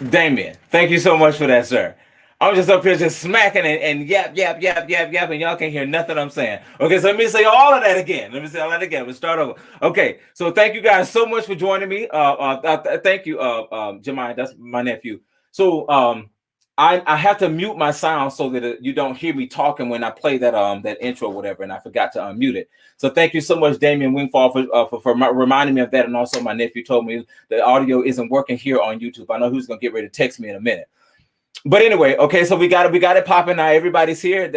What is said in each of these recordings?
Damien, thank you so much for that, sir. I'm just up here just smacking and yap, yap, yap, yap, yap, and y'all can't hear nothing I'm saying. Okay, so let me say all of that again. Let me say all that again. We'll start over. Okay, so thank you guys so much for joining me. Thank you, Jemai, that's my nephew. So I have to mute my sound so that you don't hear me talking when I play that intro or whatever, and I forgot to unmute it. So thank you so much, Damien Wingfall, for reminding me of that, and also my nephew told me the audio isn't working here on YouTube. I know who's gonna get ready to text me in a minute. But anyway, okay, so we got it popping now. Everybody's here.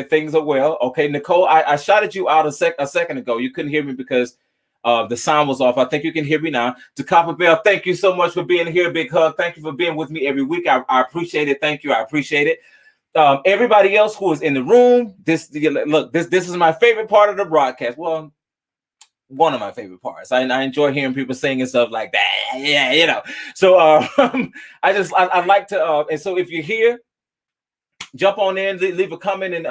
Things are well. Okay, Nicole, I shouted you out a second ago. You couldn't hear me because the sound was off. I think you can hear me now. To Copper Bell, thank you so much for being here. Big hug. Thank you for being with me every week. I appreciate it. Thank you. I appreciate it. Everybody else who is in the room, this is my favorite part of the broadcast. Well, one of my favorite parts. I enjoy hearing people sing and stuff like that. Yeah, you know. So I like to and so if you're here, jump on in, leave a comment in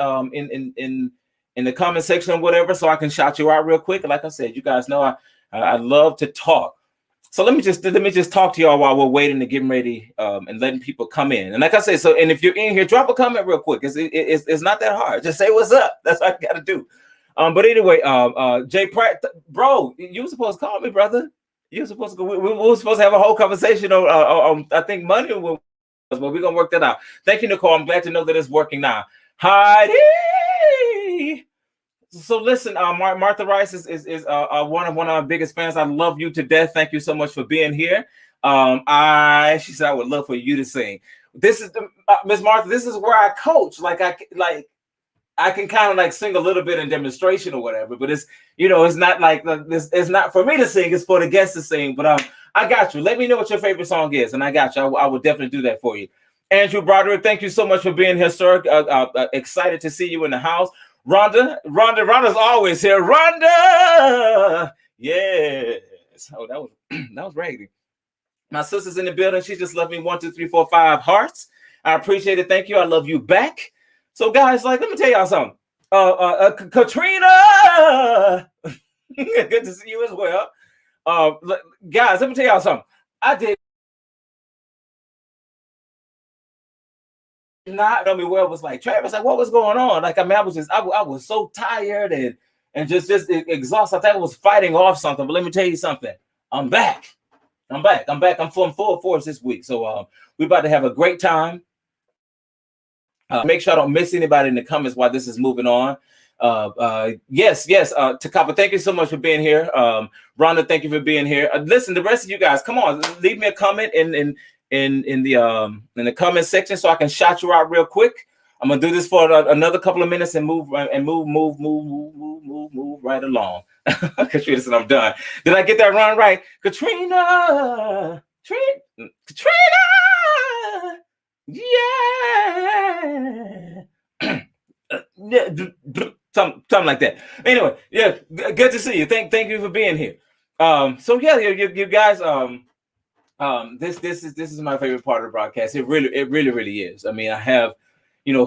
the comment section or whatever, so I can shout you out real quick. Like I said, you guys know I love to talk. So let me just talk to y'all while we're waiting and getting ready and letting people come in. And like I said, and if you're in here, drop a comment real quick. It's not that hard. Just say what's up. That's what I got to do. But anyway, Jay Pratt, bro, you were supposed to call me, brother. You were supposed to go. We were supposed to have a whole conversation on I think Monday, but we're gonna work that out. Thank you, Nicole. I'm glad to know that it's working now. Heidi. So listen, Martha Rice is one of my biggest fans. I love you to death. Thank you so much for being here. She said I would love for you to sing. This is Miss Martha. This is where I coach. I can kind of like sing a little bit in demonstration or whatever, but it's not like this. It's not for me to sing. It's for the guests to sing. But I got you. Let me know what your favorite song is, and I got you. I will definitely do that for you. Andrew Broderick, thank you so much for being here, sir. Excited to see you in the house. Rhonda's always here. Rhonda, yes. Oh, that was raggedy. My sister's in the building. She just left me 1, 2, 3, 4, 5 hearts. I appreciate it. Thank you. I love you back. So, guys, let me tell y'all something. Katrina, good to see you as well. Guys, let me tell y'all something. I did not know me well. It was like Travis, like, what was going on? Like, I mean, I was so tired and just exhausted. I thought I was fighting off something. But let me tell you something. I'm back. I'm full force this week. So we're about to have a great time. Make sure I don't miss anybody in the comments while this is moving on. Yes. Takapa, thank you so much for being here. Rhonda, thank you for being here. Listen, the rest of you guys, come on, leave me a comment in the comment section so I can shout you out real quick. I'm gonna do this for another couple of minutes and move right along. Katrina said I'm done. Did I get that run right? Katrina. Yeah. something like that. Anyway, yeah, good to see you. Thank you for being here. So yeah, you guys, this is my favorite part of the broadcast. It really is. I mean, I have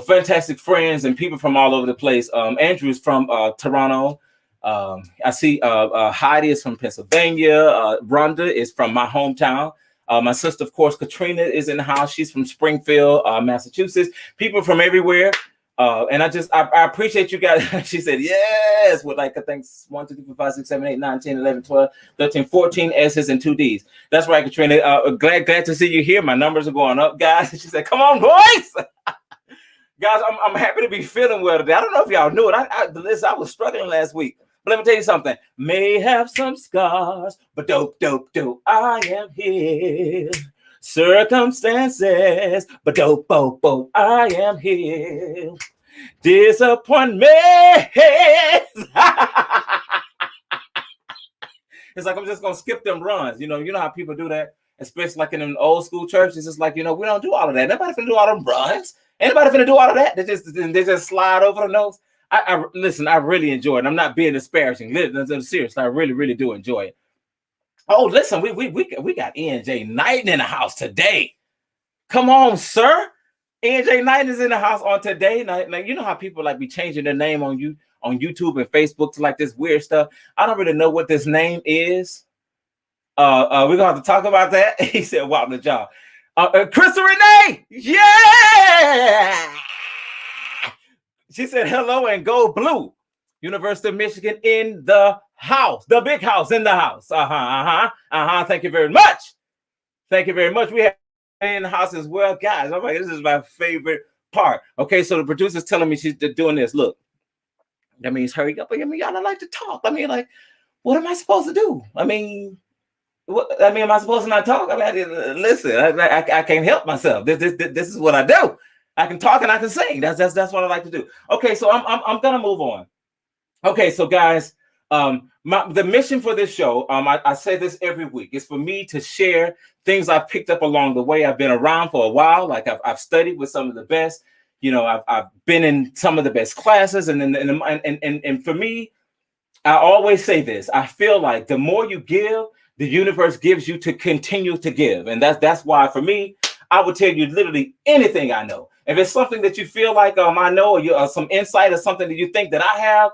fantastic friends and people from all over the place. Andrew is from Toronto. I see Heidi is from Pennsylvania. Rhonda is from my hometown. My sister, of course, Katrina is in the house. She's from Springfield, Massachusetts. People from everywhere. And I appreciate you guys. She said, yes, with like, I think 1, 2, 3, 4, 5, 6, 7, 8, 9, 10, 11, 12, 13, 14 S's and 2 D's. That's right, Katrina. Glad to see you here. My numbers are going up, guys. She said, come on, boys. Guys, I'm happy to be feeling well today. I don't know if y'all knew it. I was struggling last week. But let me tell you something. May have some scars, but dope, I am here. Circumstances, but dope, I am here. Disappointment. It's like I'm just gonna skip them runs. You know how people do that, especially like in an old school church. It's just like, we don't do all of that. Nobody finna do all them runs. Anybody finna do all of that? They just slide over the nose. I listen, I really enjoy it. I'm not being disparaging. I'm serious. I really do enjoy it. Oh, listen, we got ENJ Knighton in the house today. Come on, sir. ENJ Knighton is in the house on today. Now, you know how people like be changing their name on YouTube and Facebook to like this weird stuff. I don't really know what this name is. We're gonna have to talk about that. He said, wow, the job. Crystal Renee, yeah. She said hello and go blue. University of Michigan in the house, the big house in the house. Thank you very much. Thank you very much. We have in the house as well, guys. I'm like, this is my favorite part. Okay, so the producer's telling me she's doing this. Look, that means hurry up. I mean, y'all don't like to talk. I mean, like, what am I supposed to do? I mean, am I supposed to not talk? I mean, listen, I can't help myself. This is what I do. I can talk and I can sing. That's what I like to do. Okay, so I'm gonna move on. Okay, so guys, the mission for this show, I say this every week, is for me to share things I've picked up along the way. I've been around for a while. Like I've studied with some of the best. I've been in some of the best classes, and for me, I always say this. I feel like the more you give, the universe gives you to continue to give, and that's why for me, I would tell you literally anything I know. If it's something that you feel like I know, or some insight or something that you think that I have,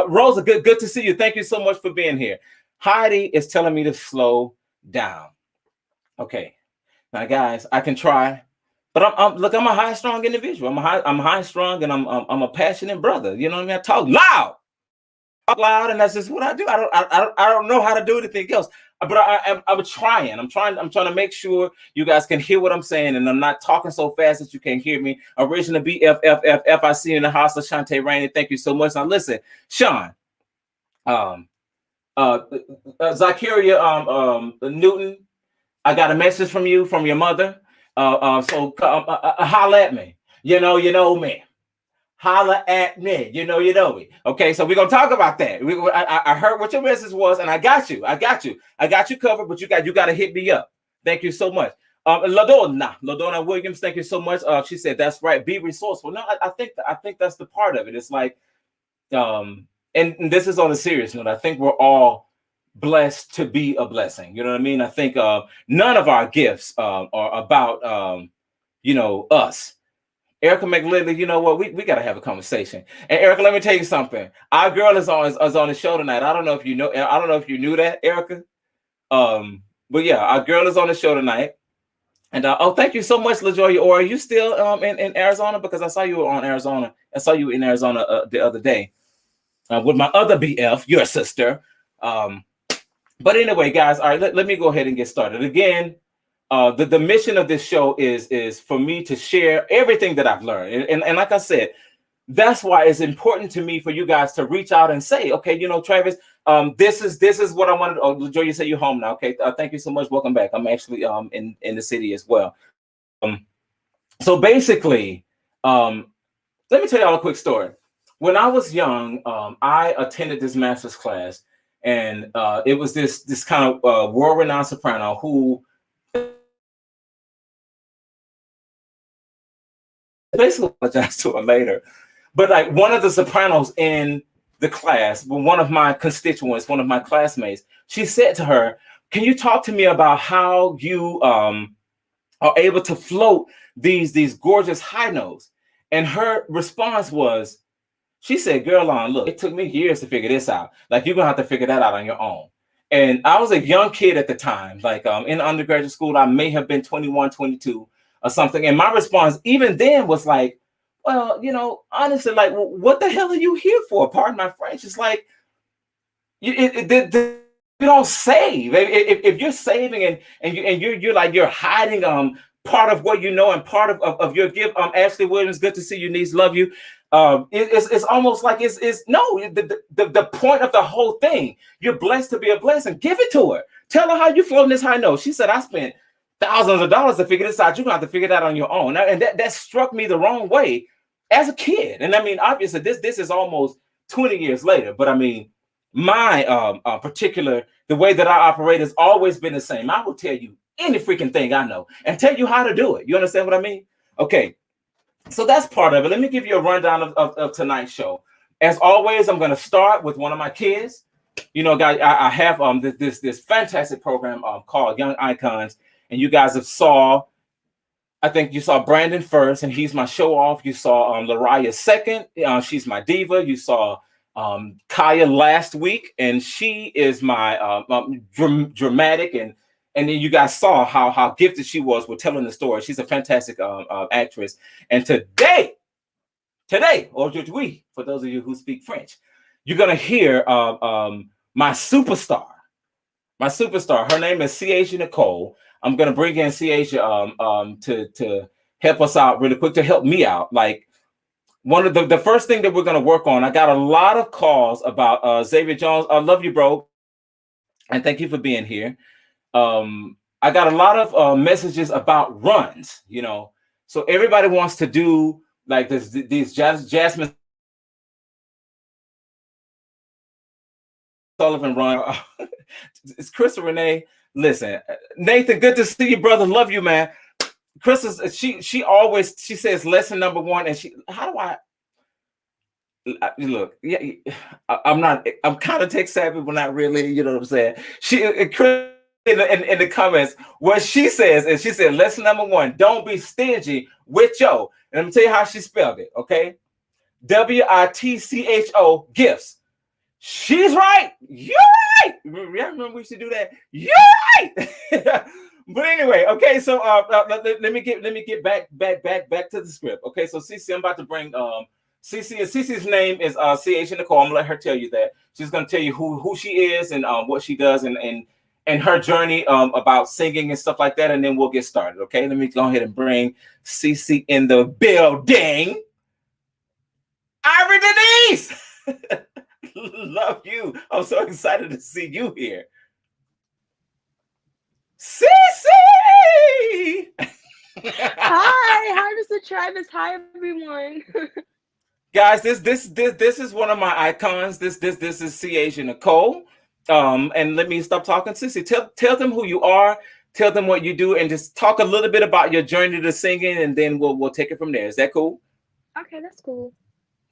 Rosa, good to see you. Thank you so much for being here. Heidi is telling me to slow down. Okay, now guys, I can try, but I'm a high strung individual. I'm high strung, and I'm a passionate brother. You know what I mean? I talk loud, and that's just what I do. I don't know how to do anything else. But I'm trying. I'm trying to make sure you guys can hear what I'm saying, and I'm not talking so fast that you can't hear me. Original BFFFF, I see you in the house. Ashante Rainey, thank you so much. Now listen, Sean, Zakiria Newton, I got a message from you, from your mother. So holla at me. You know me. Holla at me. You know me. Okay, so we're gonna talk about that. I heard what your message was, and I got you covered. But you got to hit me up. Thank you so much. Ladonna Williams, thank you so much. She said that's right. Be resourceful. No, I think that's the part of it. It's like, and this is on a serious note. I think we're all blessed to be a blessing. You know what I mean? I think none of our gifts are about us. Erica McLidley, you know what? We got to have a conversation. And Erica, let me tell you something. Our girl is on the show tonight. I don't know if you know. I don't know if you knew that, Erica. But yeah, our girl is on the show tonight. And thank you so much, LaJoya. Or are you still in Arizona? Because I saw you on Arizona. I saw you in Arizona the other day with my other BF, your sister. But anyway, guys, all right, let me go ahead and get started. Again, the mission of this show is for me to share everything that I've learned. And like I said, that's why it's important to me for you guys to reach out and say, okay, Travis, this is what I wanted. Oh, LaJoya, you say you're home now. Okay, thank you so much. Welcome back. I'm actually in the city as well. So basically, let me tell y'all a quick story. When I was young, I attended this master's class, and it was this kind of world-renowned soprano who basically apologize to her later. But like one of the sopranos in the class, one of my constituents, one of my classmates, she said to her, can you talk to me about how you are able to float these gorgeous high notes? And her response was, she said, girl, look, it took me years to figure this out. Like, you're going to have to figure that out on your own. And I was a young kid at the time, like in undergraduate school. I may have been 21, 22 or something. And my response even then was like, well, honestly, like, what the hell are you here for? Pardon my French. It's like, you don't save. If you're saving and you're hiding part of what you know and part of your gift. Ashley Williams, good to see you, niece. Love you. It's almost like it's no, the point of the whole thing. You're blessed to be a blessing. Give it to her. Tell her how you floating this high note. She said, I spent thousands of dollars to figure this out. You're gonna have to figure that on your own. And that struck me the wrong way as a kid. And I mean, obviously, this is almost 20 years later. But I mean, my particular, the way that I operate has always been the same. I will tell you any freaking thing I know and tell you how to do it. You understand what I mean? Okay. So that's part of it. Let me give you a rundown of tonight's show. As always, I'm going to start with one of my kids. Guys, I have this fantastic program called Young Icons, and you guys I think you saw Brandon first, and he's my show off. You saw Lariah second. She's my diva. You saw Kaya last week, and she is my dramatic, and then you guys saw how gifted she was with telling the story. She's a fantastic actress. And today, or aujourd'hui, for those of you who speak French, you're gonna hear my superstar. Her name is Ciasia Nicole. I'm gonna bring in Ciasia to help us out really quick, to help me out. Like, one of the first thing that we're gonna work on. I got a lot of calls about Xavier Jones. I love you, bro, and thank you for being here. I got a lot of messages about runs, so everybody wants to do like these Jasmine Sullivan run. It's Chris or Renee. Listen, Nathan, good to see you, brother. Love you, man. Chris is she always says lesson number one, and how do I look? Yeah, I'm kind of tech savvy, but not really. You know what I'm saying? Chris in the comments, what she says is, she said lesson number one: don't be stingy with your. And let me tell you how she spelled it. Okay, WITCHO, gifts. She's right. You're right. Remember we used to do that. You're right. But anyway, okay. So let me get back to the script. Okay. So Cece, I'm about to bring Cece's name is Ciasia Nicole. I'm gonna let her tell you that. She's gonna tell you who she is and what she does and her journey about singing and stuff like that. And then we'll get started. Okay. Let me go ahead and bring Cece in the building. Ivory Denise. Love you. I'm so excited to see you here. Cece! Hi, Mr. Travis. Hi, everyone. Guys, this is one of my icons. This is Ciasia Nicole. And let me stop talking. Cece, tell them who you are, tell them what you do, and just talk a little bit about your journey to singing, and then we'll take it from there. Is that cool? Okay, that's cool.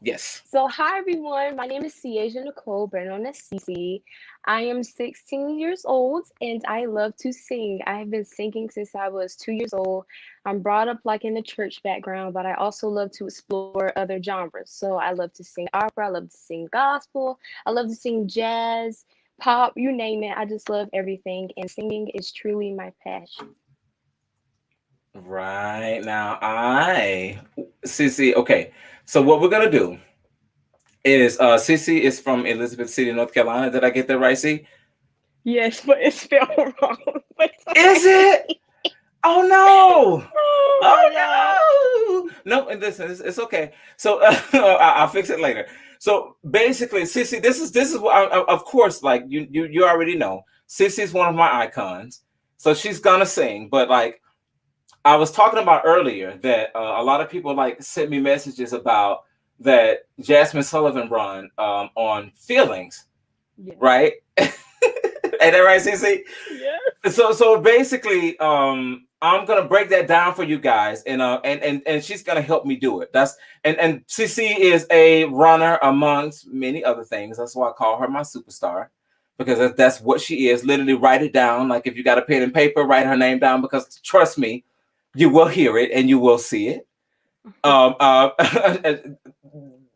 Yes. So, hi, everyone. My name is Ciasia Nicole, better known as Cece. I am 16 years old, and I love to sing. I have been singing since I was 2 years old. I'm brought up like in the church background, but I also love to explore other genres. So, I love to sing opera, I love to sing gospel, I love to sing jazz, pop, you name it. I just love everything, and singing is truly my passion. Right now, Cece. Okay, so what we're gonna do is Cece is from Elizabeth City, North Carolina. Did I get that right, C? Yes, but it's spelled wrong. But it's Is okay. it? Oh no! Oh my God. Oh no! No, and listen, it's okay. So I'll fix it later. So basically, Cece, this is what of course, like you already know, Cece is one of my icons. So she's gonna sing, but like I was talking about earlier, that a lot of people like sent me messages about that Jasmine Sullivan run on feelings, Yeah. right? Ain't that right, Cece? Yes. So basically, I'm gonna break that down for you guys, and she's gonna help me do it. And Cece is a runner amongst many other things. That's why I call her my superstar, because that's what she is. Literally, write it down. Like if you got a pen and paper, write her name down, because trust me, you will hear it and you will see it.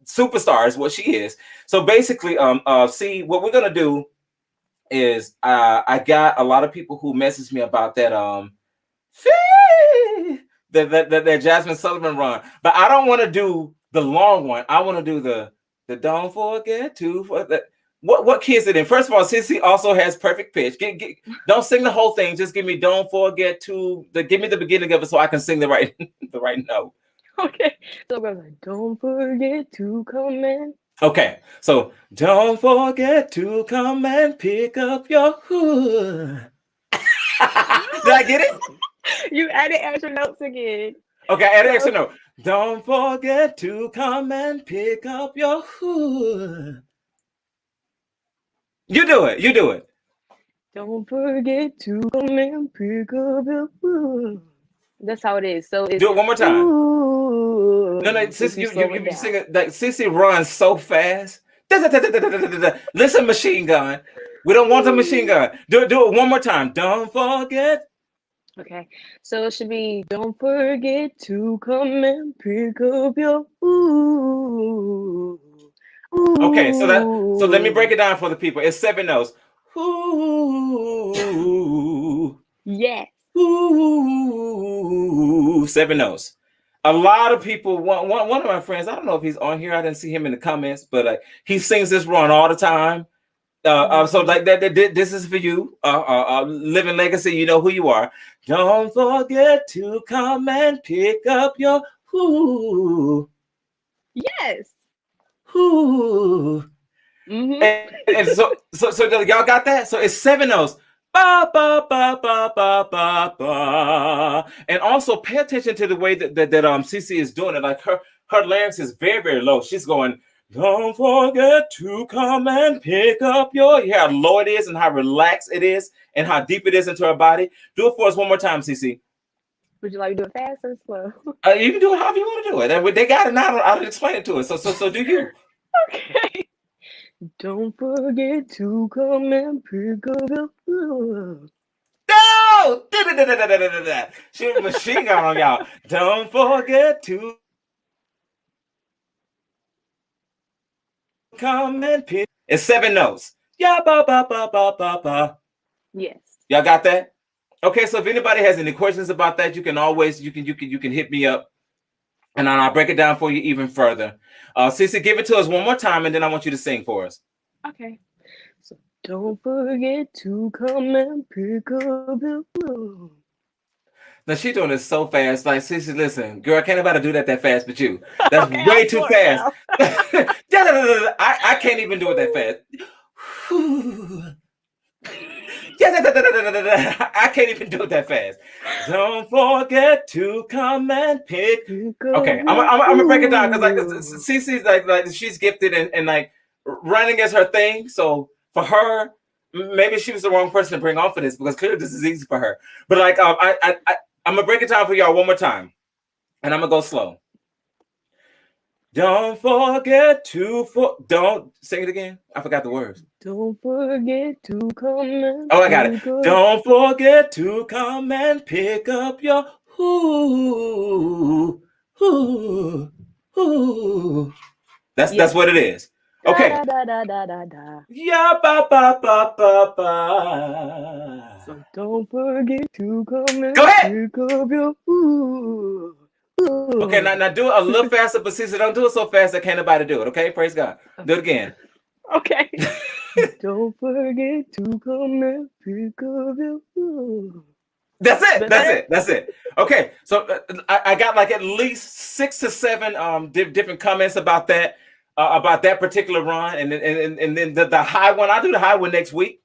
Superstar is what she is. So basically, see, what we're gonna do is I got a lot of people who message me about that that Jasmine Sullivan run, but I don't want to do the long one. I want to do the don't forget to for the what key is it in? First of all, Sissy also has perfect pitch. Don't sing the whole thing. Just give me don't forget to give me the beginning of it so I can sing the right the right note. Okay. So we're like, don't forget to come in. Okay, so don't forget to come and pick up your hood. Did I get it? You added extra notes again. Okay, add an extra note. Don't forget to come and pick up your hood. You do it. You do it. Don't forget to come and pick up your food. That's how it is. So it's Do it one more time. Ooh, No, if Sissy, you slow it you down. sing it like Sissy runs so fast. Listen, machine gun. We don't want the machine gun. Do it one more time. Don't forget. Okay, so it should be don't forget to come and pick up your ooh. Okay, so let me break Ooh. it down for the people. It's 7 notes. Ooh. Yes. Ooh. 7 notes. A lot of people, one of my friends, I don't know if he's on here. I didn't see him in the comments, but he sings this run all the time. So like that, this is for you. Living legacy, you know who you are. Don't forget to come and pick up your ooh. Yes. Ooh. Mm-hmm. And so y'all got that? So it's 7 notes. Ba, ba, ba, ba, ba, ba, ba. And also pay attention to the way that Cece is doing it. Like her larynx is very, very low. She's going, don't forget to come and pick up your. You hear how low it is and how relaxed it is and how deep it is into her body. Do it for us one more time, Cece. Would you like to do it fast or slow? You can do it however you want to do it. And they got it now. I'll explain it to us. So do you. Okay. Don't forget to come and pick up your food. No! Shoot a machine gun on y'all. Don't forget to come and pick. It's 7 notes. Yeah, ba ba ba ba ba ba. Yes. Y'all got that? Okay, so if anybody has any questions about that, you can always you can hit me up, and I'll break it down for you even further. Cece, give it to us one more time, and then I want you to sing for us. Okay. So don't forget to come and pick up your food. Now she's doing this so fast. Like, Cece, listen, girl, can't nobody do that fast but you. That's Okay, way I'm too slow fast. now. I can't even do it that fast. I can't even do it that fast. Don't forget to come and pick. Okay, I'm gonna break it down because like Cece's like she's gifted and like running is her thing. So for her, maybe she was the wrong person to bring on for this because clearly this is easy for her. But like I'm gonna break it down for y'all one more time, and I'm gonna go slow. Don't forget to don't sing it again. I forgot the words. Don't forget to come and I got it. pick up. Don't forget to come and pick up your ooh, ooh, ooh. That's what it is. Okay. Da, da, da, da, da, da. Yeah, ba ba ba ba ba. So don't forget to come and Go ahead. pick up your ooh. Okay, now do it a little faster, but Cece, don't do it so fast that can't nobody do it. Okay, praise God. Do it again. Okay. Don't forget to come and pick up your food. That's it. Okay, so I got like at least 6 to 7 different comments about that particular run, and then the high one. I'll do the high one next week.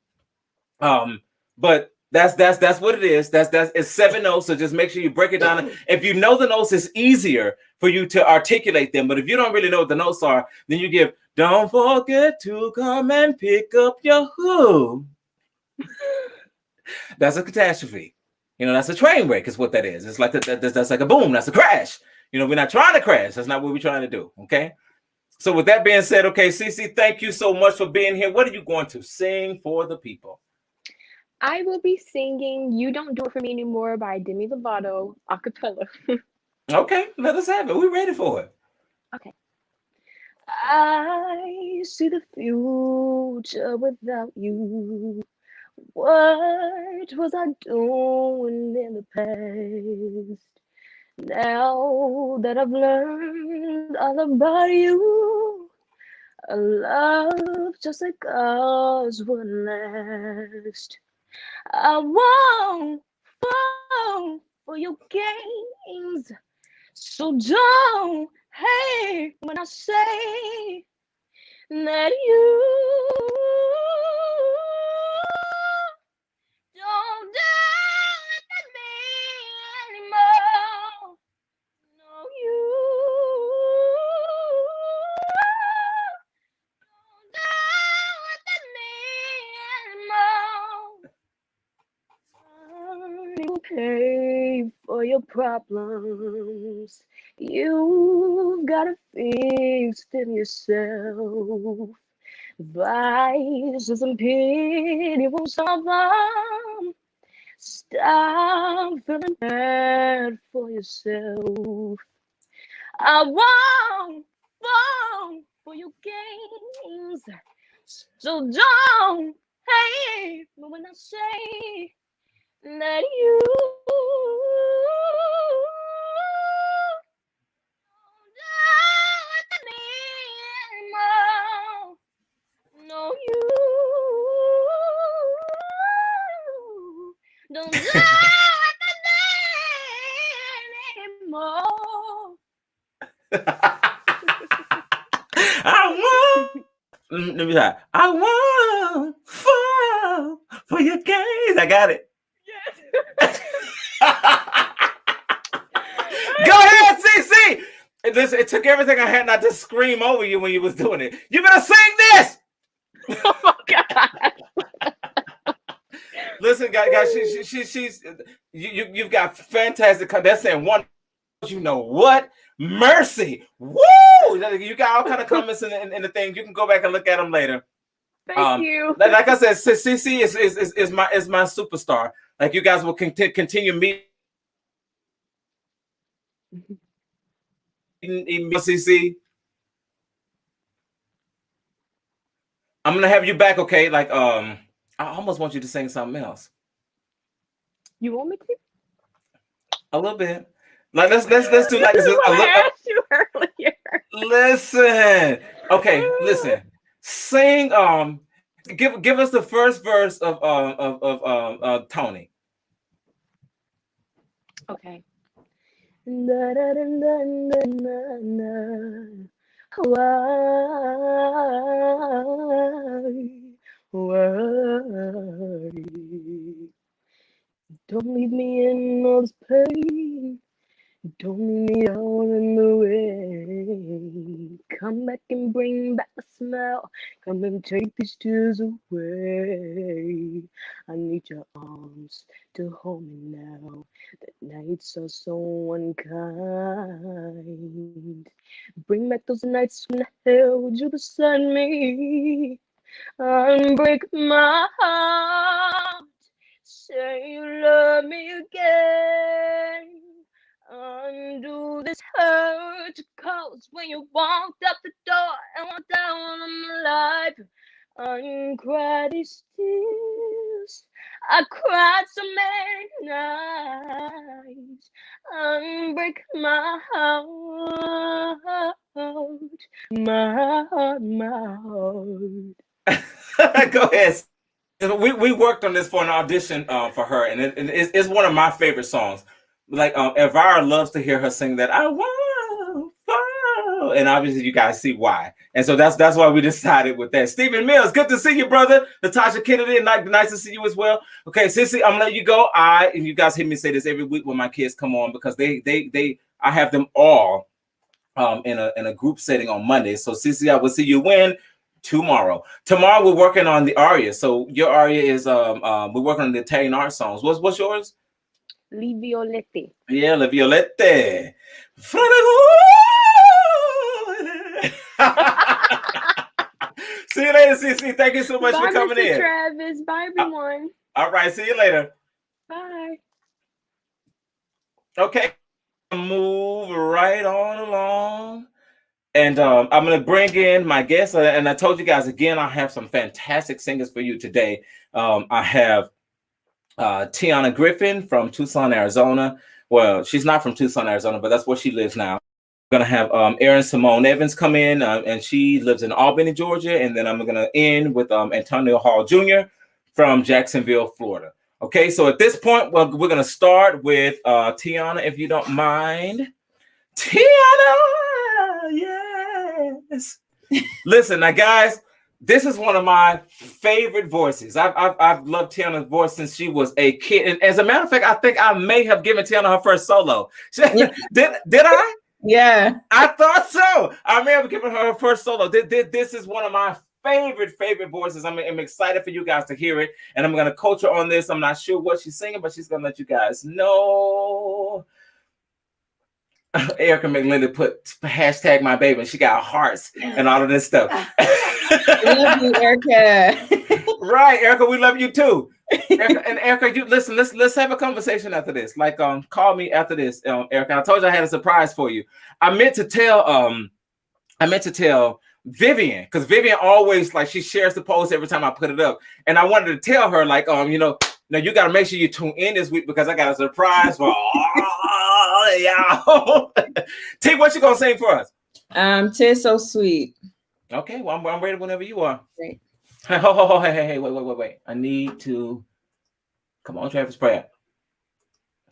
But that's what it is. It's 7 notes. So just make sure you break it down. If you know the notes, it's easier for you to articulate them. But if you don't really know what the notes are, then you give, don't forget to come and pick up your who. That's a catastrophe. That's a train wreck is what that is. It's like that's like a boom. That's a crash. We're not trying to crash. That's not what we're trying to do. Okay. So with that being said, okay, Cece, thank you so much for being here. What are you going to sing for the people? I will be singing You Don't Do It For Me Anymore by Demi Lovato a cappella. Okay, let us have it. We're ready for it. Okay. I see the future without you. What was I doing in the past? Now that I've learned all about you, a love just like ours would last. I won't fall for your games, so don't hate when I say that you don't do it to me anymore. No, you don't do it to me anymore. I will pay for your problems. You've got to fix them yourself. Vices and pity won't solve them. Stop feeling bad for yourself. I won't fall for your games. So don't hate me when I say that you don't do it to me anymore. No, you don't do it to me anymore. I won't. Let me try. I won't fall for your gaze. I got it. Yes. Go ahead, CC. Listen, it took everything I had not to scream over you when you was doing it. You better sing this. Oh my God. Listen, guys, she's you've got fantastic. That's saying one. You know what? Mercy. Woo! You got all kind of comments in the thing. You can go back and look at them later. Thank you. Like I said, CC is my superstar. Like you guys will continue meeting CC. I'm gonna have you back, okay? Like I almost want you to sing something else. You want me to? A little bit. Like let's do like This this. is what I asked you earlier. Listen. Okay, listen. Sing give us the first verse of Tony. Okay. Da, da, da, da, da, da, da. Why? Don't leave me in all this pain. Don't leave me all in the rain. Come back and bring back the smell. Come and take these tears away. I need your arms to hold me now. The nights are so unkind. Bring back those nights when I held you beside me. Unbreak my heart. Say you love me again. Undo this hurt you caused when you walked up the door and walked down on my life. Uncry these tears. I cried so many nights. Unbreak my heart. My heart, my heart. Go ahead. We worked on this for an audition for her, and it's one of my favorite songs. Like Elvira loves to hear her sing that I want, and obviously you guys see why. And so that's why we decided with that. Stephen Mills, good to see you, brother. Natasha Kennedy, nice to see you as well. Okay, Sissy, I'm gonna let you go. And you guys hear me say this every week when my kids come on because I have them all in a group setting on Monday. So Sissy, I will see you when tomorrow. Tomorrow we're working on the aria. So your aria is we're working on the Italian art songs. What's yours? Li Violette. Yeah, Le Violette. See you later, CC. Thank you so much Bye, for coming Mr. in. Travis. Bye, everyone. All right, see you later. Bye. Okay, move right on along. And I'm going to bring in my guests. And I told you guys again, I have some fantastic singers for you today. I have Tiana Griffin from Tucson, Arizona. Well, she's not from Tucson, Arizona, but that's where she lives now. I'm going to have Erin Simone Evans come in, and she lives in Albany, Georgia. And then I'm going to end with Antonio Hall Jr. from Jacksonville, Florida. Okay, so at this point, we're going to start with Tiana, if you don't mind. Tiana, yes. Listen, now, guys, this is one of my favorite voices. I've loved Tiana's voice since she was a kid. And as a matter of fact, I think I may have given Tiana her first solo. Yeah. Did I? Yeah. I thought so. I may have given her first solo. This is one of my favorite voices. I'm excited for you guys to hear it. And I'm going to coach her on this. I'm not sure what she's singing, but she's going to let you guys know. Erica McLinda put hashtag my baby, and she got hearts and all of this stuff. We love you, Erica. Right, Erica, we love you too. Erica, you listen. Let's have a conversation after this. Like, call me after this, Erica. I told you I had a surprise for you. I meant to tell Vivian, because Vivian always, like, she shares the post every time I put it up, and I wanted to tell her, like, now you got to make sure you tune in this week because I got a surprise for all y'all. T, what you gonna sing for us? "'Tis So Sweet." Okay, well, I'm ready whenever you are. Great. Hey, wait. I need to. Come on, Travis Pratt.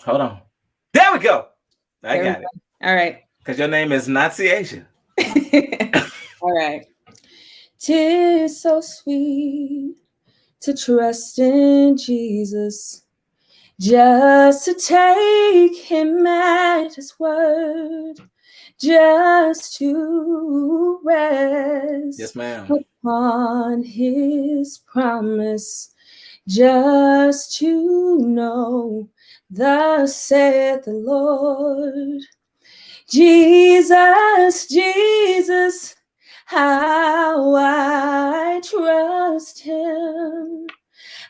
Hold on. There we go. I got it. All right. Because your name is Nazi Asia. All right. "'Tis so sweet to trust in Jesus, just to take him at his word, just to rest Yes, ma'am. upon his promise, just to know thus saith the Lord. Jesus, Jesus, how I trust him,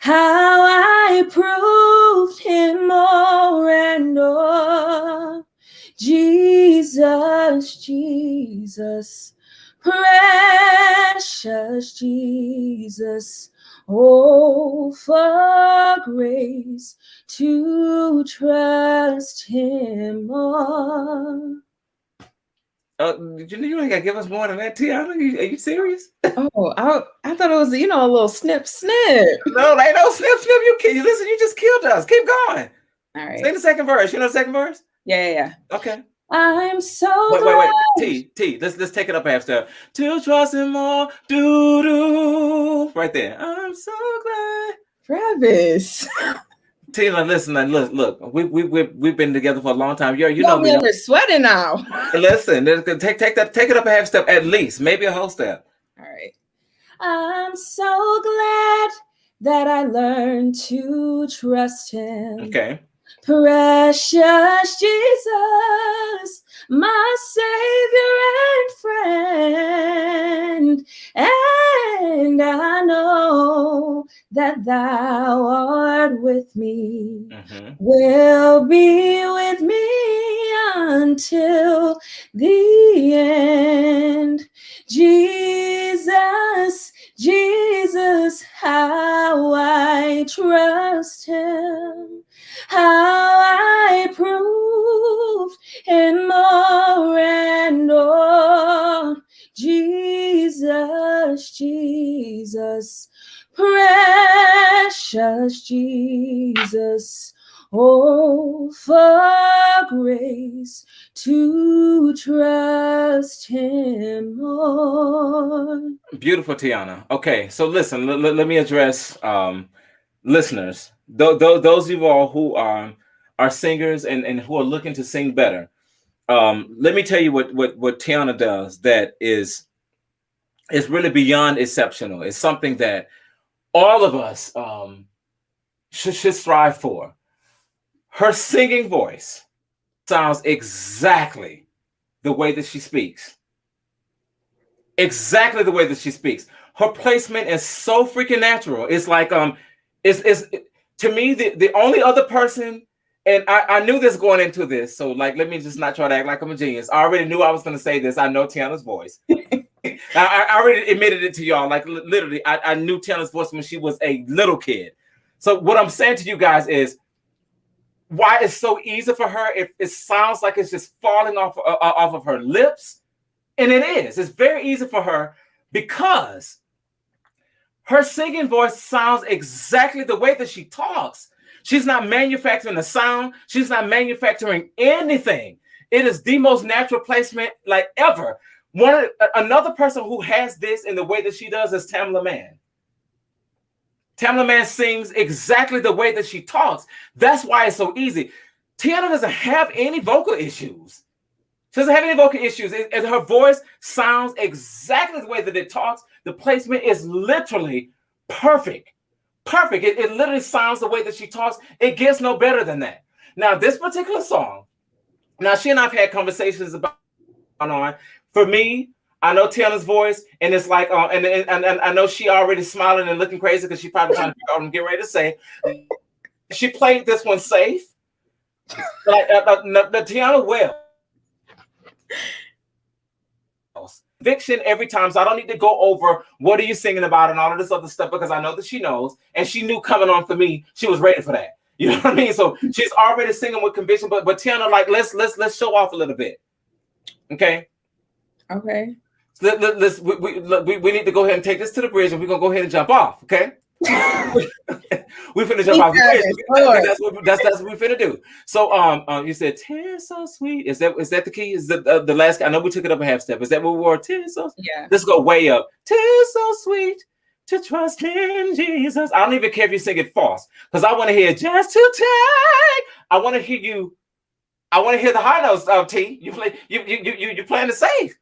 how I proved him more and more. Jesus, Jesus, precious Jesus, oh, for grace to trust him more." You ain't gotta give us more than that, Tiana. Are you serious? Oh, I thought it was, a little snip. No, ain't no snip. You listen. You just killed us. Keep going. All right. Sing the second verse. You know the second verse? Yeah. Okay. I'm so glad. Wait. T. Let's take it up a half step. To trust him more. Do. Right there. I'm so glad. Travis. Tina, listen, look. We've been together for a long time. You know me under sweating now. Listen, take it up a half step at least, maybe a whole step. All right. I'm so glad that I learned to trust him. Okay. Precious Jesus, my Savior and friend, and I know that thou art with me, will be with me until the end. Jesus, Jesus, how I trust him, how I proved him more and more. Jesus, Jesus, precious Jesus, oh, for grace to trust him more. Beautiful, Tiana. Okay, so listen, let me address listeners. Those of you all who are singers and who are looking to sing better. Let me tell you what Tiana does that is really beyond exceptional. It's something that all of us should strive for. Her singing voice sounds exactly the way that she speaks. Exactly the way that she speaks. Her placement is so freaking natural. It's like to me the only other person and I knew this going into this, so like, let me just not try to act like I'm a genius. I already knew I was going to say this. I know Tiana's voice. I already admitted it to y'all. Like literally, I knew Tiana's voice when she was a little kid. So what I'm saying to you guys is why it's so easy for her. It sounds like it's just falling off of her lips, and it is. It's very easy for her because her singing voice sounds exactly the way that she talks. She's not manufacturing the sound. She's not manufacturing anything. It is the most natural placement like ever. Another person who has this in the way that she does is Tamla Mann. Tamla Mann sings exactly the way that she talks. That's why it's so easy. Tiana doesn't have any vocal issues. She doesn't have any vocal issues. Her voice sounds exactly the way that it talks. The placement is literally perfect. Perfect. It literally sounds the way that she talks. It gets no better than that. Now, this particular song, now she and I've had conversations about on. For me, I know Tiana's voice, and it's like, and I know she already smiling and looking crazy because she probably trying to figure out what I'm getting ready to say. She played this one safe. Like the Tiana well. Conviction every time, so I don't need to go over what are you singing about and all of this other stuff because I know that she knows, and she knew coming on for me, she was ready for that. You know what I mean? So she's already singing with conviction, but Tiana, like, let's show off a little bit. Okay. Okay. So we need to go ahead and take this to the bridge, and we're gonna go ahead and jump off. Okay. We finna jump off. That's what we finna do. So you said "Tears so sweet." Is that the key? Is the last? I know we took it up a half step. Is that what we were? Tears so sweet. Yeah. Let's go way up. Tears so sweet to trust in Jesus. I don't even care if you sing it false, because I want to hear just to take. I want to hear you. I want to hear the high notes. T. You play. You playing it safe.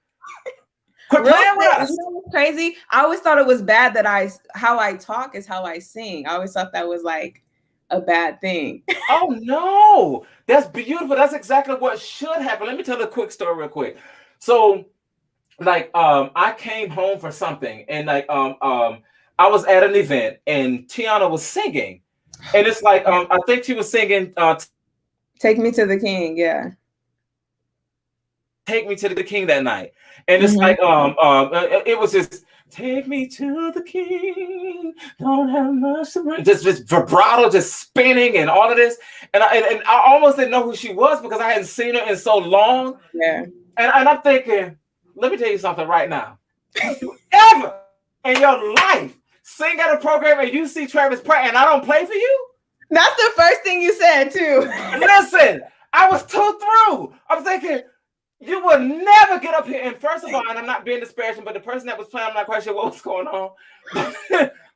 Quit playing with us. You know what's crazy? I always thought it was bad that how I talk is how I sing. I always thought that was like a bad thing. Oh no, that's beautiful. That's exactly what should happen. Let me tell a quick story real quick. So, like, I came home for something, and like, I was at an event, and Tiana was singing, and it's like, I think she was singing, "Take Me to the King." Yeah. Take Me to the King that night. And it's like, it was just, take me to the King, don't have much to bring. Just vibrato, just spinning and all of this. And I almost didn't know who she was because I hadn't seen her in so long. Yeah. And I'm thinking, let me tell you something right now. If you ever in your life sing at a program and you see Travis Pratt and I don't play for you? That's the first thing you said too. Listen, I was too through. I'm thinking, you will never get up here. And first of all, and I'm not being disparaging, but the person that was playing, I'm not quite sure what was going on.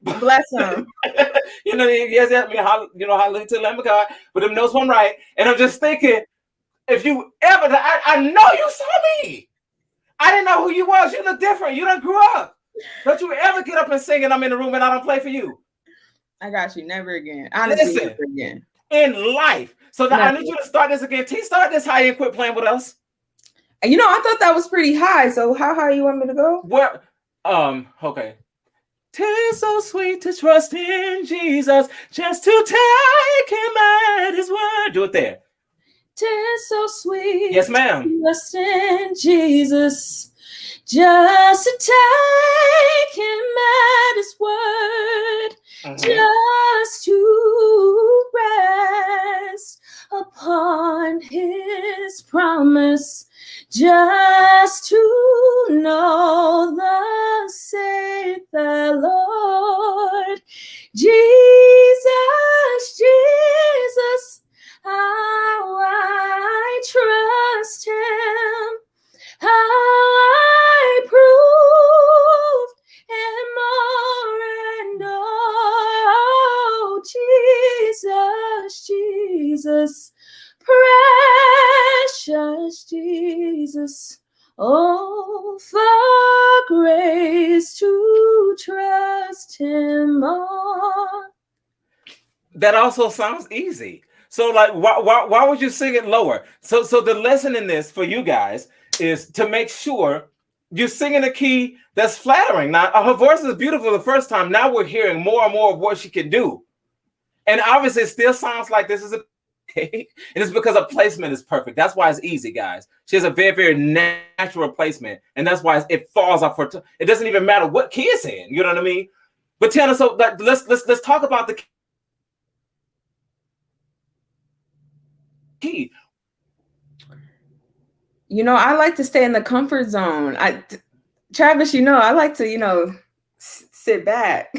Bless him. You know, yes, I mean, hallelujah to the Lamb of God, but them knows one right. And I'm just thinking, if you ever, I know you saw me. I didn't know who you was. You look different. You done grew up. Don't you ever get up and sing and I'm in the room and I don't play for you. I got you. Never again. Honestly, listen, never again. In life. So I need you to start this again. T, start this high and quit playing with us. You know, I thought that was pretty high. So how high you want me to go? Well, okay. 'Tis so sweet to trust in Jesus, just to take him at his word. Do it there. 'Tis so sweet. Yes, ma'am. To trust in Jesus, just to take him at his word, just to rest upon his promise. Just to know thus saith the Lord, Jesus, Jesus, how I trust him, how I proved him more and oh, Jesus, Jesus. Precious Jesus, oh, for grace to trust him more. That also sounds easy. So, like, why would you sing it lower? So the lesson in this for you guys is to make sure you sing in a key that's flattering. Now, her voice is beautiful the first time. Now we're hearing more and more of what she can do. And obviously, it still sounds like this is a And it's because her placement is perfect. That's why it's easy, guys. She has a very, very natural placement, and that's why it falls off her. It doesn't even matter what key it's in. You know what I mean? But Tiana, so let's talk about the key. You know, I like to stay in the comfort zone. Travis, you know, I like to, you know, sit back.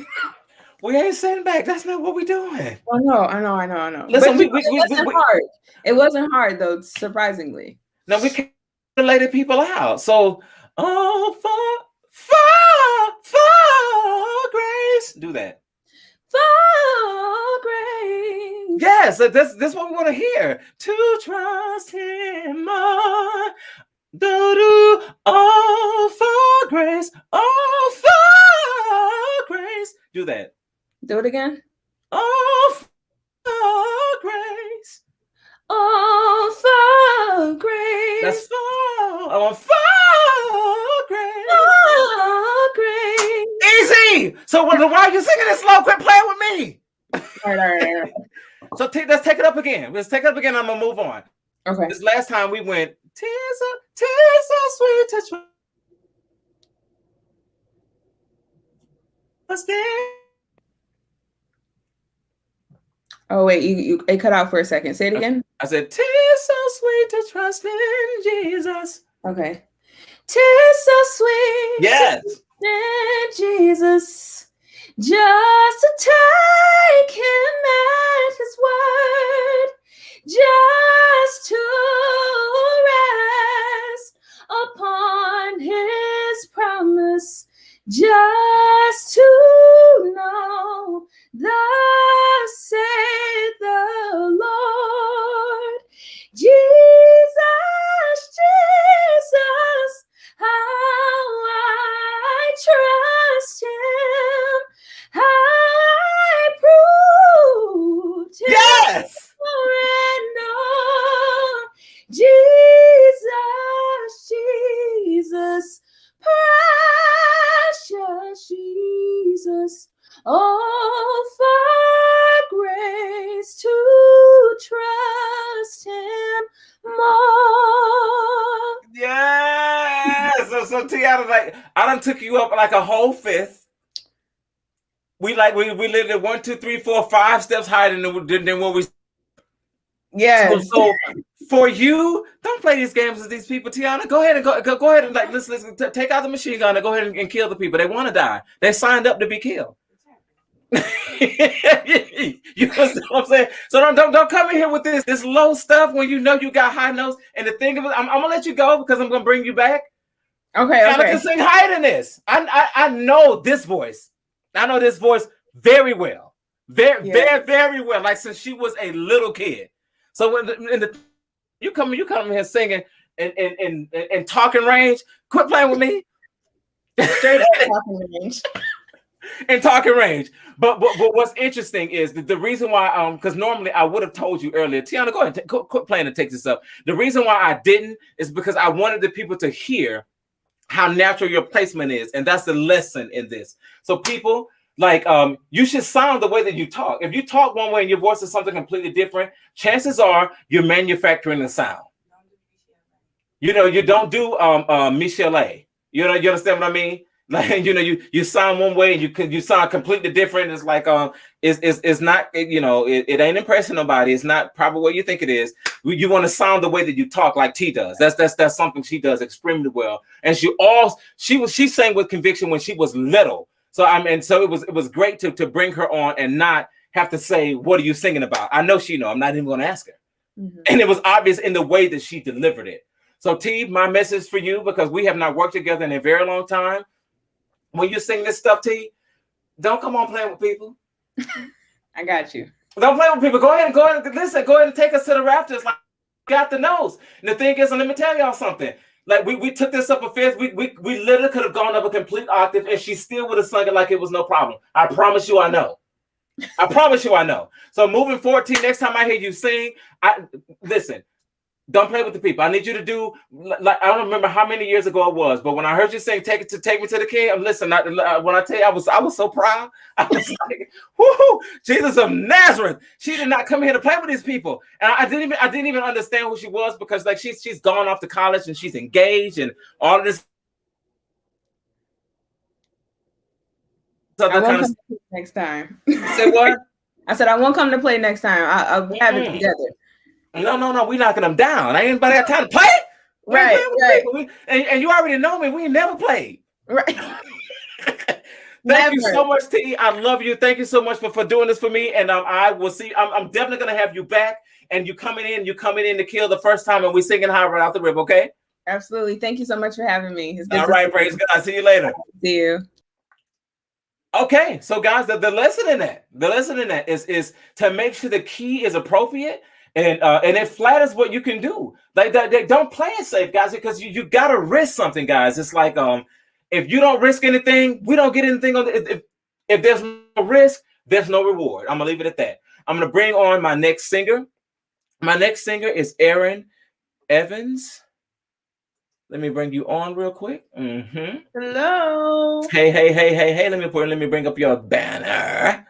We ain't sitting back. That's not what we're doing. I know. Listen, but it wasn't hard. It wasn't hard though, surprisingly. Now we can relate people out. So, for grace, do that. For grace. Yes, this is what we want to hear. To trust Him more. Do all for grace, all for grace. Do that. Do it again. All for grace. All for grace. That's for grace. For grace. Easy. So why are you singing this slow? Quit playing with me. All right. So let's take it up again. Let's take it up again. I'm gonna move on. Okay. This last time we went, tis so sweet to trust. Oh wait, it cut out for a second. Say it again. I said, tis so sweet to trust in Jesus. Okay. Tis so sweet. Yes. To trust in Jesus, just to take Him at His word, just to rest upon His promise, just to know thus saith the Lord. Jesus, Jesus, how I trust Him, how I proved Him. Yes. Jesus, Jesus, precious Jesus, oh, for grace to trust Him more. Yes. So Tiana, like, I done took you up like a whole fifth. We lived at 1, 2, 3, 4, 5 steps higher than what we. Yes. So for you, don't play these games with these people, Tiana. Go ahead and go ahead and like listen, take out the machine gun and go ahead and kill the people. They want to die. They signed up to be killed. You know what I'm saying? So don't come in here with this low stuff when you know you got high notes. And the thing of it, I'm gonna let you go because I'm gonna bring you back. Okay. Tiana can sing higher than this. I know this voice. I know this voice very well. Very well. Like since she was a little kid. So when you come here singing and talking range, quit playing with me. Straight up talking range. And talking range. But what's interesting is the reason why because normally I would have told you earlier, Tiana, go ahead, quit playing and take this up. The reason why I didn't is because I wanted the people to hear how natural your placement is, and that's the lesson in this. So people, like, you should sound the way that you talk. If you talk one way and your voice is something completely different, chances are you're manufacturing the sound. You know, you don't do Michelet. You know, you understand what I mean? Like, you know, you sound one way and you sound completely different. It's like it's not, you know, it ain't impressing nobody. It's not probably what you think it is. You want to sound the way that you talk, like T does. That's something she does extremely well. And she sang with conviction when she was little. So so it was great to bring her on and not have to say, what are you singing about? I know she know. I'm not even going to ask her. Mm-hmm. And it was obvious in the way that she delivered it. So T, my message for you, because we have not worked together in a very long time. When you sing this stuff, T, don't come on playing with people. I got you. Don't play with people. Go ahead and listen. Go ahead and take us to the rafters. Like, got the nose. And the thing is, and let me tell y'all something. Like we took this up a fifth. We literally could have gone up a complete octave, and she still would have sung it like it was no problem. I promise you, I know. I promise you, I know. So moving forward, T, next time I hear you sing, listen. Don't play with the people. I need you to do like I don't remember how many years ago it was, but when I heard you saying take me to the king, listen. When I tell you, I was so proud. I was like, "Whoo, Jesus of Nazareth!" She did not come here to play with these people, and I didn't even understand who she was because like she's gone off to college and she's engaged and all of this I other won't kind of come to play next time. say what? I said I won't come to play next time. I'll have it together. No, we knocking them down. Ain't anybody got time to play. We ain't Right, playing with people. And you already know me. We ain't never played. right. Thank you so much, T. I love you. Thank you so much for doing this for me. And I will see. I'm definitely gonna have you back. And you coming in to kill the first time, and we singing high right out the rip. Okay. Absolutely. Thank you so much for having me. It's good All right, praise God. See you later. See you. Okay, so guys, the lesson in that is to make sure the key is appropriate and it flatters what you can do. Like they don't play it safe, guys, because you gotta risk something, guys. It's like if you don't risk anything, we don't get anything on the, if there's no risk, there's no reward. I'm gonna leave it at that. I'm gonna bring on my next singer. My next singer is Aaron Evans. Let me bring you on real quick. Hello. Hey. Let me bring up your banner.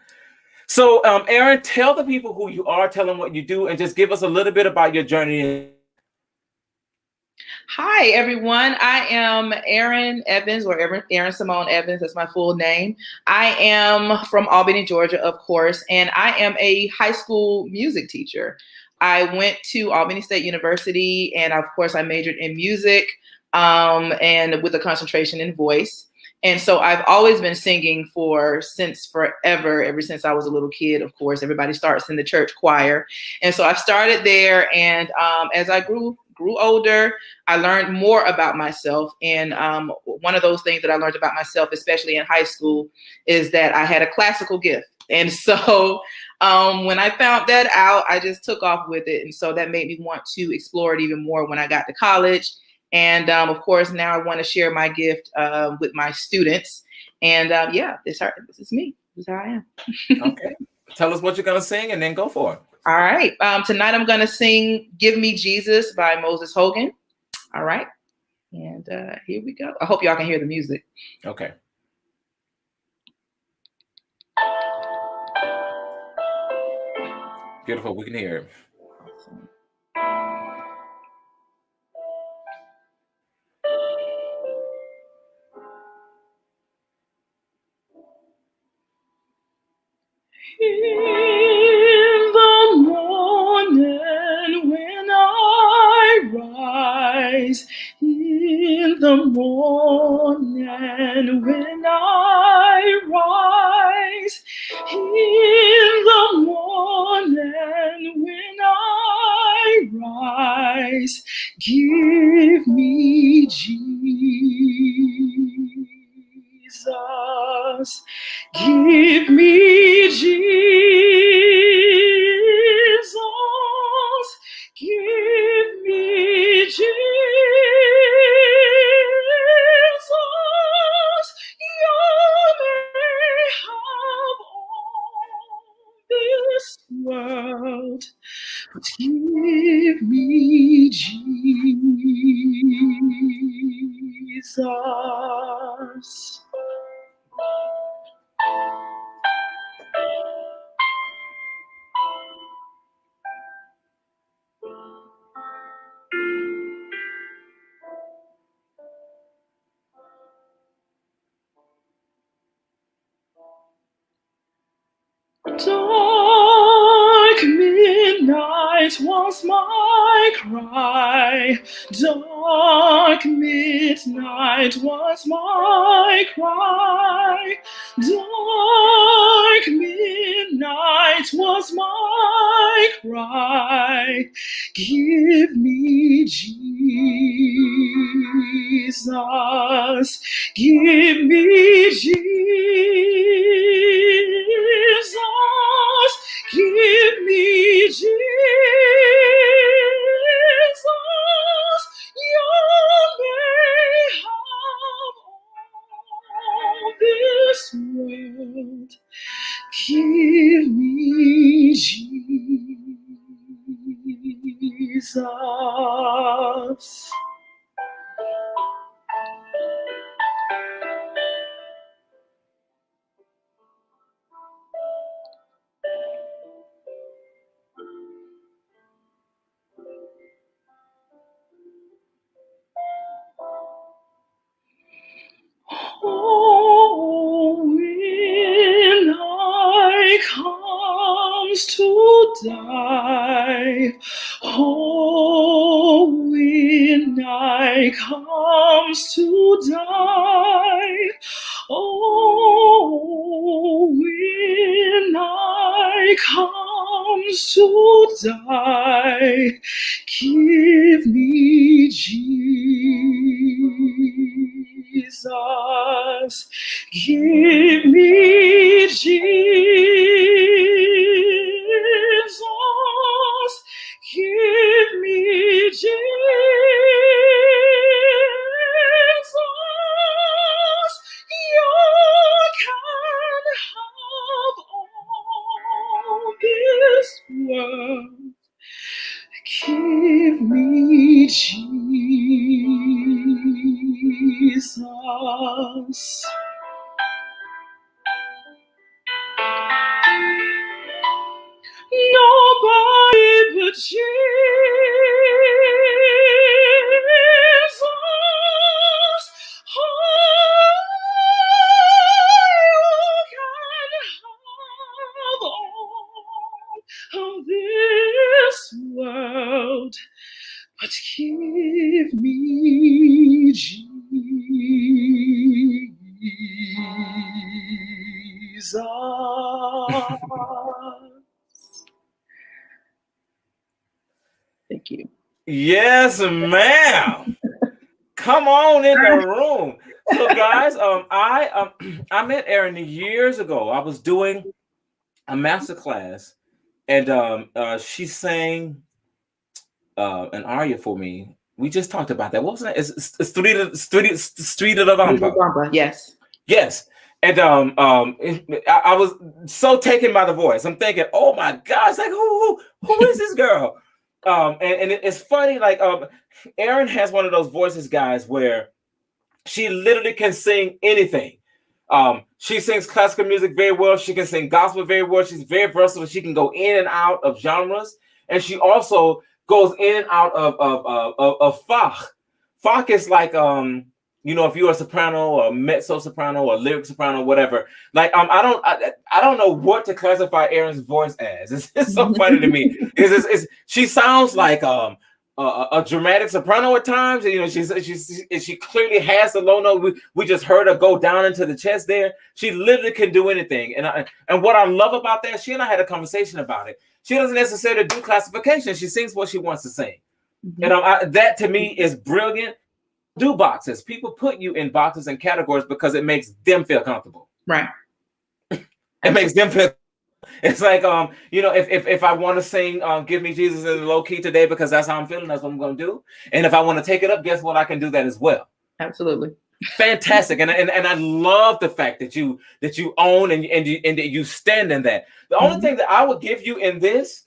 So, Aaron, tell the people who you are, tell them what you do, and just give us a little bit about your journey. Hi, everyone. I am Aaron Evans, or Aaron Simone Evans. That's my full name. I am from Albany, Georgia, of course, and I am a high school music teacher. I went to Albany State University, and of course, I majored in music and with a concentration in voice. And so I've always been singing since forever, ever since I was a little kid. Of course, everybody starts in the church choir. And so I started there. And as I grew older, I learned more about myself. And one of those things that I learned about myself, especially in high school, is that I had a classical gift. And so when I found that out, I just took off with it. And so that made me want to explore it even more when I got to college. And of course, now I want to share my gift with my students. And this is me. This is how I am. Okay. Tell us what you're going to sing and then go for it. All right. Tonight I'm going to sing Give Me Jesus by Moses Hogan. All right. And here we go. I hope y'all can hear the music. Okay. Beautiful. We can hear it. Awesome. In the morning when I rise, in the morning when I rise, in the morning when I rise, give me Jesus. Give me Jesus. Give me Jesus. You may have all this world, but give me Jesus. Dark midnight was my cry. Dark midnight was my cry. Dark midnight was my cry. Give me Jesus. Give me Jesus. Give me Jesus. You may have all this world. Give me Jesus. Jesus. Oh, when I comes to die, oh, when I comes to die, oh, when I comes to die, give me Jesus, give me Jesus, give me Jesus. You can have all this world. Give me Jesus. Nobody but Jesus. Oh, you can have all of this world, but give me Jesus. Thank you. Yes, ma'am. Come on in the room. So, guys, I met Erin years ago. I was doing a master class, and she sang an aria for me. We just talked about that. What was that? It's Street of the Vampa. Yes. Yes. And I was so taken by the voice. I'm thinking, oh my gosh, like who is this girl? And it's funny, like Erin has one of those voices, guys, where she literally can sing anything. She sings classical music very well. She can sing gospel very well. She's very versatile. She can go in and out of genres, and she also goes in and out of fach. Fach is like if you're a soprano or mezzo soprano or lyric soprano, whatever. Like I don't know what to classify Erin's voice as. It's so funny to me. She sounds like a dramatic soprano at times. You know, she clearly has the low note. We just heard her go down into the chest there. She literally can do anything. And what I love about that, she and I had a conversation about it. She doesn't necessarily do classification. She sings what she wants to sing. And that to me is brilliant. Do boxes. People put you in boxes and categories because it makes them feel comfortable. Right. It makes them feel. It's like if I want to sing "Give Me Jesus" in low key today because that's how I'm feeling, that's what I'm going to do. And if I want to take it up, guess what? I can do that as well. Absolutely. Fantastic. And I love the fact that you own and you stand in that. The only thing that I would give you in this,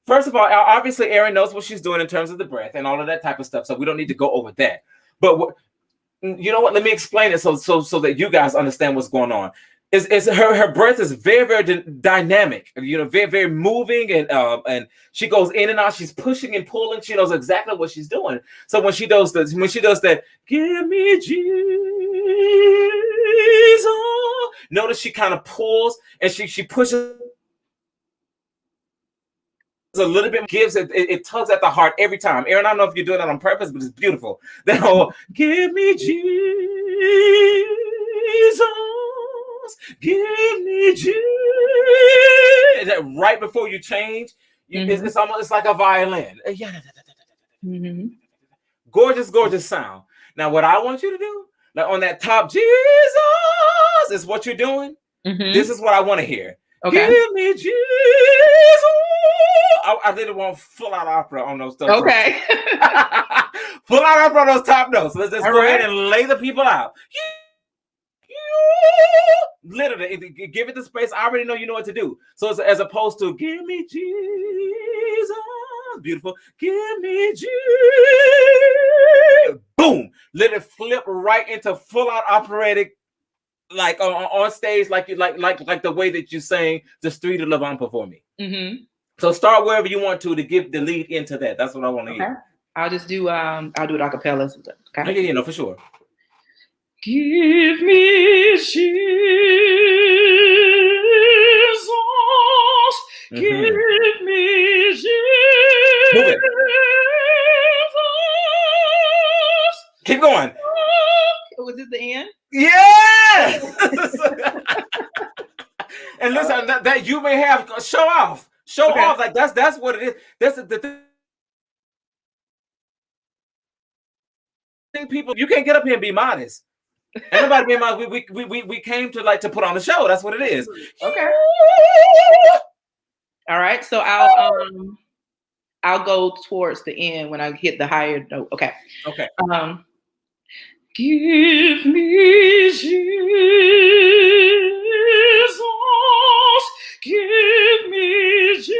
first of all, obviously Erin knows what she's doing in terms of the breath and all of that type of stuff, so we don't need to go over that. But you know what? Let me explain it so that you guys understand what's going on. Is her breath is very, very dynamic, very, very moving, and she goes in and out. She's pushing and pulling. She knows exactly what she's doing. So when she does that, give me Jesus. Notice she kind of pulls and she pushes a little bit, gives it tugs at the heart every time. Erin, I don't know if you're doing that on purpose, but it's beautiful. That whole give me Jesus. Give me Jesus. That right before you change, it's almost like a violin. Gorgeous sound. Now, what I want you to do, like on that top, Jesus is what you're doing. This is what I want to hear. Okay. Give me Jesus. I didn't want full out opera on those stuff. Okay. Full out opera on those top notes. Let's just go ahead and lay the people out. Literally, give it the space. I already know you know what to do. So as opposed to give me Jesus, Beautiful. Give me Jesus. Boom. Let it flip right into full out operatic, like on stage, like the way that you sang the Street of Levant before me. Mm-hmm. So start wherever you want to give the lead into that. That's what I want to hear. I'll just do I'll do it a cappella. Okay. Yeah, for sure. Give me Jesus. Give me Jesus. Move it. Keep going. Was it the end? Yeah. And listen, that you may have show off, like that's what it is. That's the thing. People, you can't get up here and be modest. Anybody be modest? We came to put on the show. That's what it is. Okay. All right. So I'll go towards the end when I hit the higher note. Okay. Okay. Give me Jesus. Give me Jesus.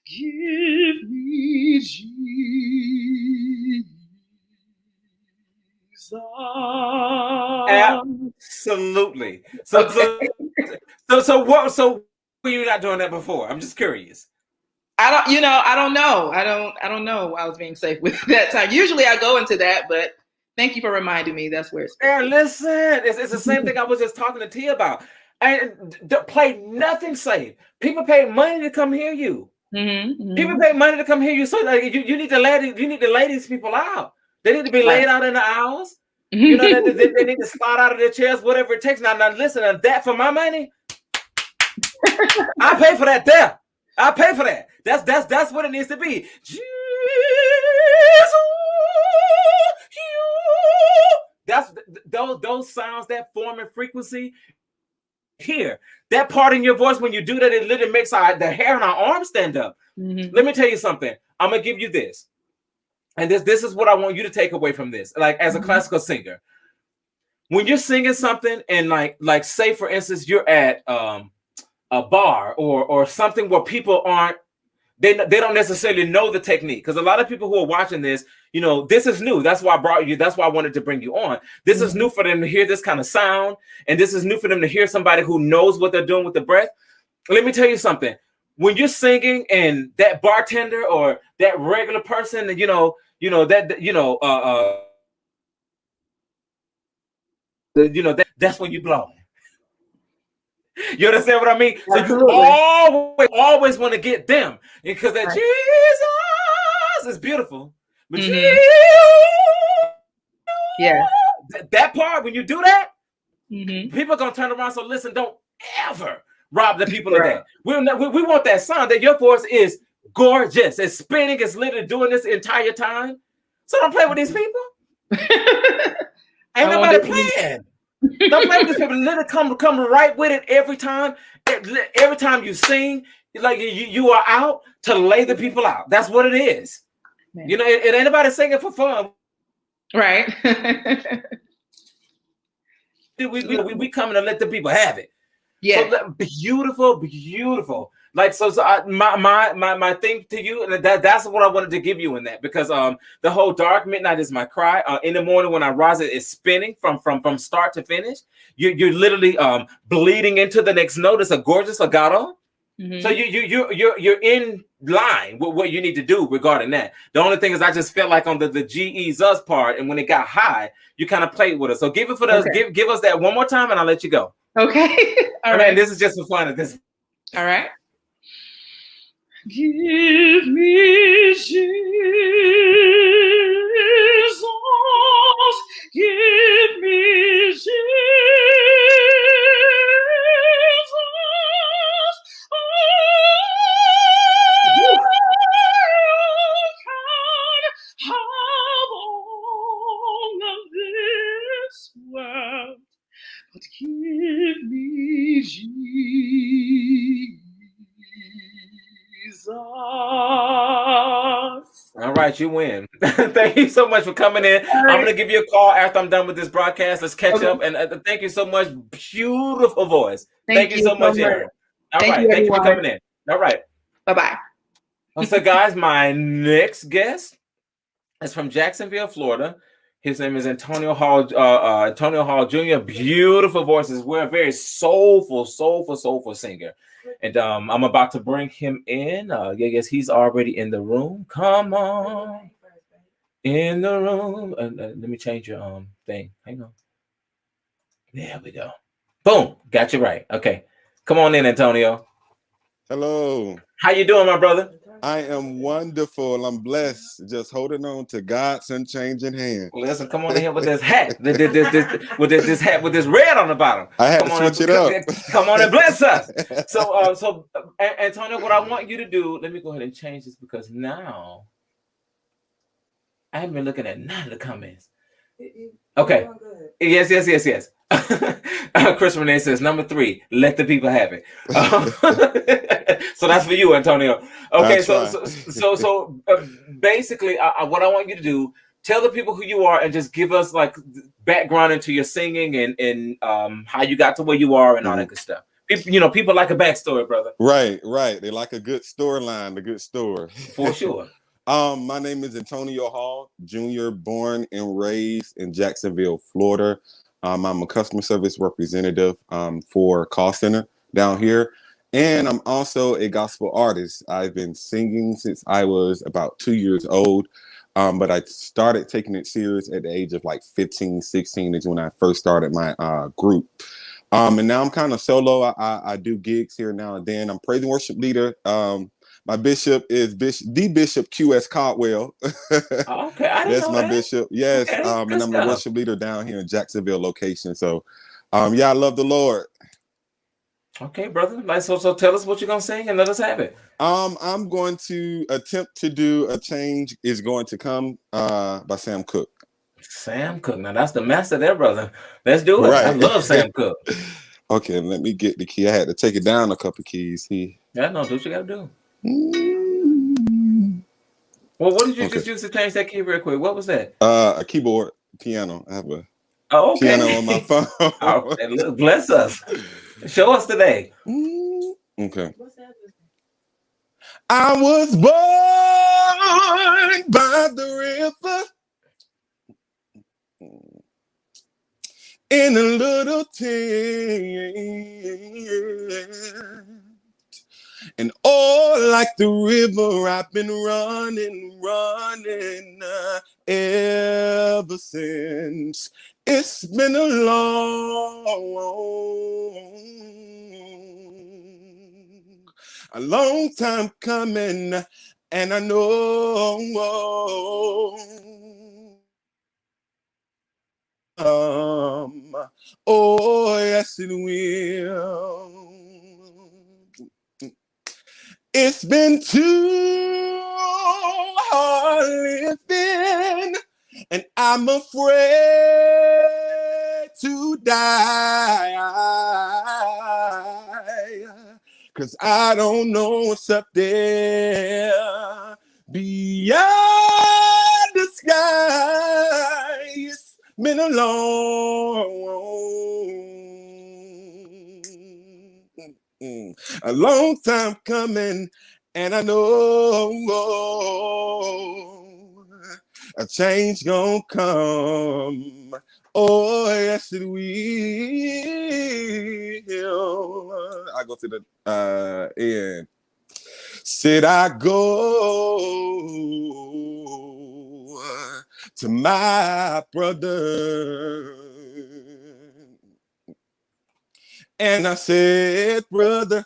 Give me Jesus. Absolutely. So were you not doing that before? I'm just curious. I don't know. I don't know. I was being safe with that time. Usually I go into that, but thank you for reminding me. That's where it's. And listen, it's the same thing I was just talking to T about. And play nothing safe. People pay money to come hear you. Mm-hmm. People pay money to come hear you. So you need to lay these people out. They need to be laid out in the aisles. You know, they need to slide out of their chairs, whatever it takes. Now listen, that for my money, I pay for that there. I pay for that. That's what it needs to be. Jesus, that's those sounds, that form and frequency. Here, that part in your voice, when you do that, it literally makes the hair on our arms stand up. Mm-hmm. Let me tell you something. I'm gonna give you this, and this is what I want you to take away from this. Like as a classical singer, when you're singing something, and like say for instance, you're at a bar or something where people aren't. They don't necessarily know the technique, because a lot of people who are watching this, you know, this is new. That's why I brought you. That's why I wanted to bring you on. This is new for them to hear this kind of sound, and this is new for them to hear somebody who knows what they're doing with the breath. Let me tell you something. When you're singing, and that bartender or that regular person, that's when you blow. You understand what I mean? Absolutely. So you always want to get them, because that Jesus is beautiful. But that part, when you do that, people are gonna turn around. So listen, don't ever rob the people of that. We want that sound. That your voice is gorgeous. It's spinning. It's literally doing this the entire time. So don't play with these people. Ain't nobody playing. Don't play with these people. Let it come right with it every time. Every time you sing, like you are out to lay the people out. That's what it is. Man. You know, it ain't nobody singing for fun, right? we coming to let the people have it. Yeah, so, beautiful. Like my thing to you, and that's what I wanted to give you in that, because the whole dark midnight is my cry. In the morning when I rise, it is spinning from start to finish. You're literally bleeding into the next note. It's a gorgeous legato. So you're in line with what you need to do regarding that. The only thing is, I just felt like on the G-E's us part, and when it got high, you kind of played with us. So give it for us. Okay. Give us that one more time, and I'll let you go. Okay. All right. This is just for fun at this. All right. Give me Jesus. Give me Jesus. But give me Jesus. right, you win. Thank you so much for coming in. All I'm right. gonna give you a call after I'm done with this broadcast. Let's catch Okay. up. And thank you so much. Beautiful voice. Thank you you so so much, much. Aaron. All Thank right, you, thank you for everyone. coming in. All right. Bye-bye. So, guys, my next guest is from Jacksonville, Florida. His name is Antonio Hall. Antonio Hall Jr. Beautiful voices. We're a very soulful singer. And I'm about to bring him in. Yes, he's already in the room. Come on, in the room. Let me change your thing. Hang on. There we go. Boom, got you right. Okay, come on in, Antonio. Hello. How you doing, my brother? I am wonderful. I'm blessed. Just holding on to God's unchanging hand. Listen, come on in here with this hat. With this hat with this red on the bottom. I had Come to on switch it up. Come on and bless us. So Antonio, what I want you to do, let me go ahead and change this because now I haven't been looking at none of the comments. Okay. Yes. Chris Renee says number 3, let the people have it. So that's for you, Antonio. Okay, so basically, what I want you to do, tell the people who you are and just give us like background into your singing and how you got to where you are and all that good stuff. People like a backstory, brother. Right. They like a good storyline, a good story. For sure. My name is Antonio Hall Jr., born and raised in Jacksonville, Florida. I'm a customer service representative for call center down here. And I'm also a gospel artist. I've been singing since I was about 2 years old. But I started taking it serious at the age of like 15, 16 is when I first started my group. And now I'm kind of solo. I do gigs here now and then. I'm praise and worship leader. My bishop is the Bishop Q.S. Caldwell. Okay, I didn't That's know my that. bishop. Yes, Okay, and I'm the worship leader down here in Jacksonville location. So, yeah, I love the Lord. Okay, brother. Like so tell us what you're gonna sing and let us have it. I'm going to attempt to do A Change Is Going to Come by Sam Cooke. Sam Cooke. Now that's the master there, brother. Let's do it. Right. I love Sam Cooke. Okay, let me get the key. I had to take it down a couple keys. Yeah, no, do what you gotta do. Mm. Well, what did you just use to change that key real quick? What was that? A keyboard, piano. I have a okay. piano on my phone. Okay, look, bless us. Show us today. Okay. I was born by the river in a little tent. And oh, like the river, I've been running ever since. It's been a long time coming, and I know oh yes it will. It's been too hard living, and I'm afraid to die, 'cause I don't know what's up there beyond the sky. It's been a long time coming, and I know a change gonna come. Oh, yes, it will. I go to the end. Said I go to my brother, and I said, brother,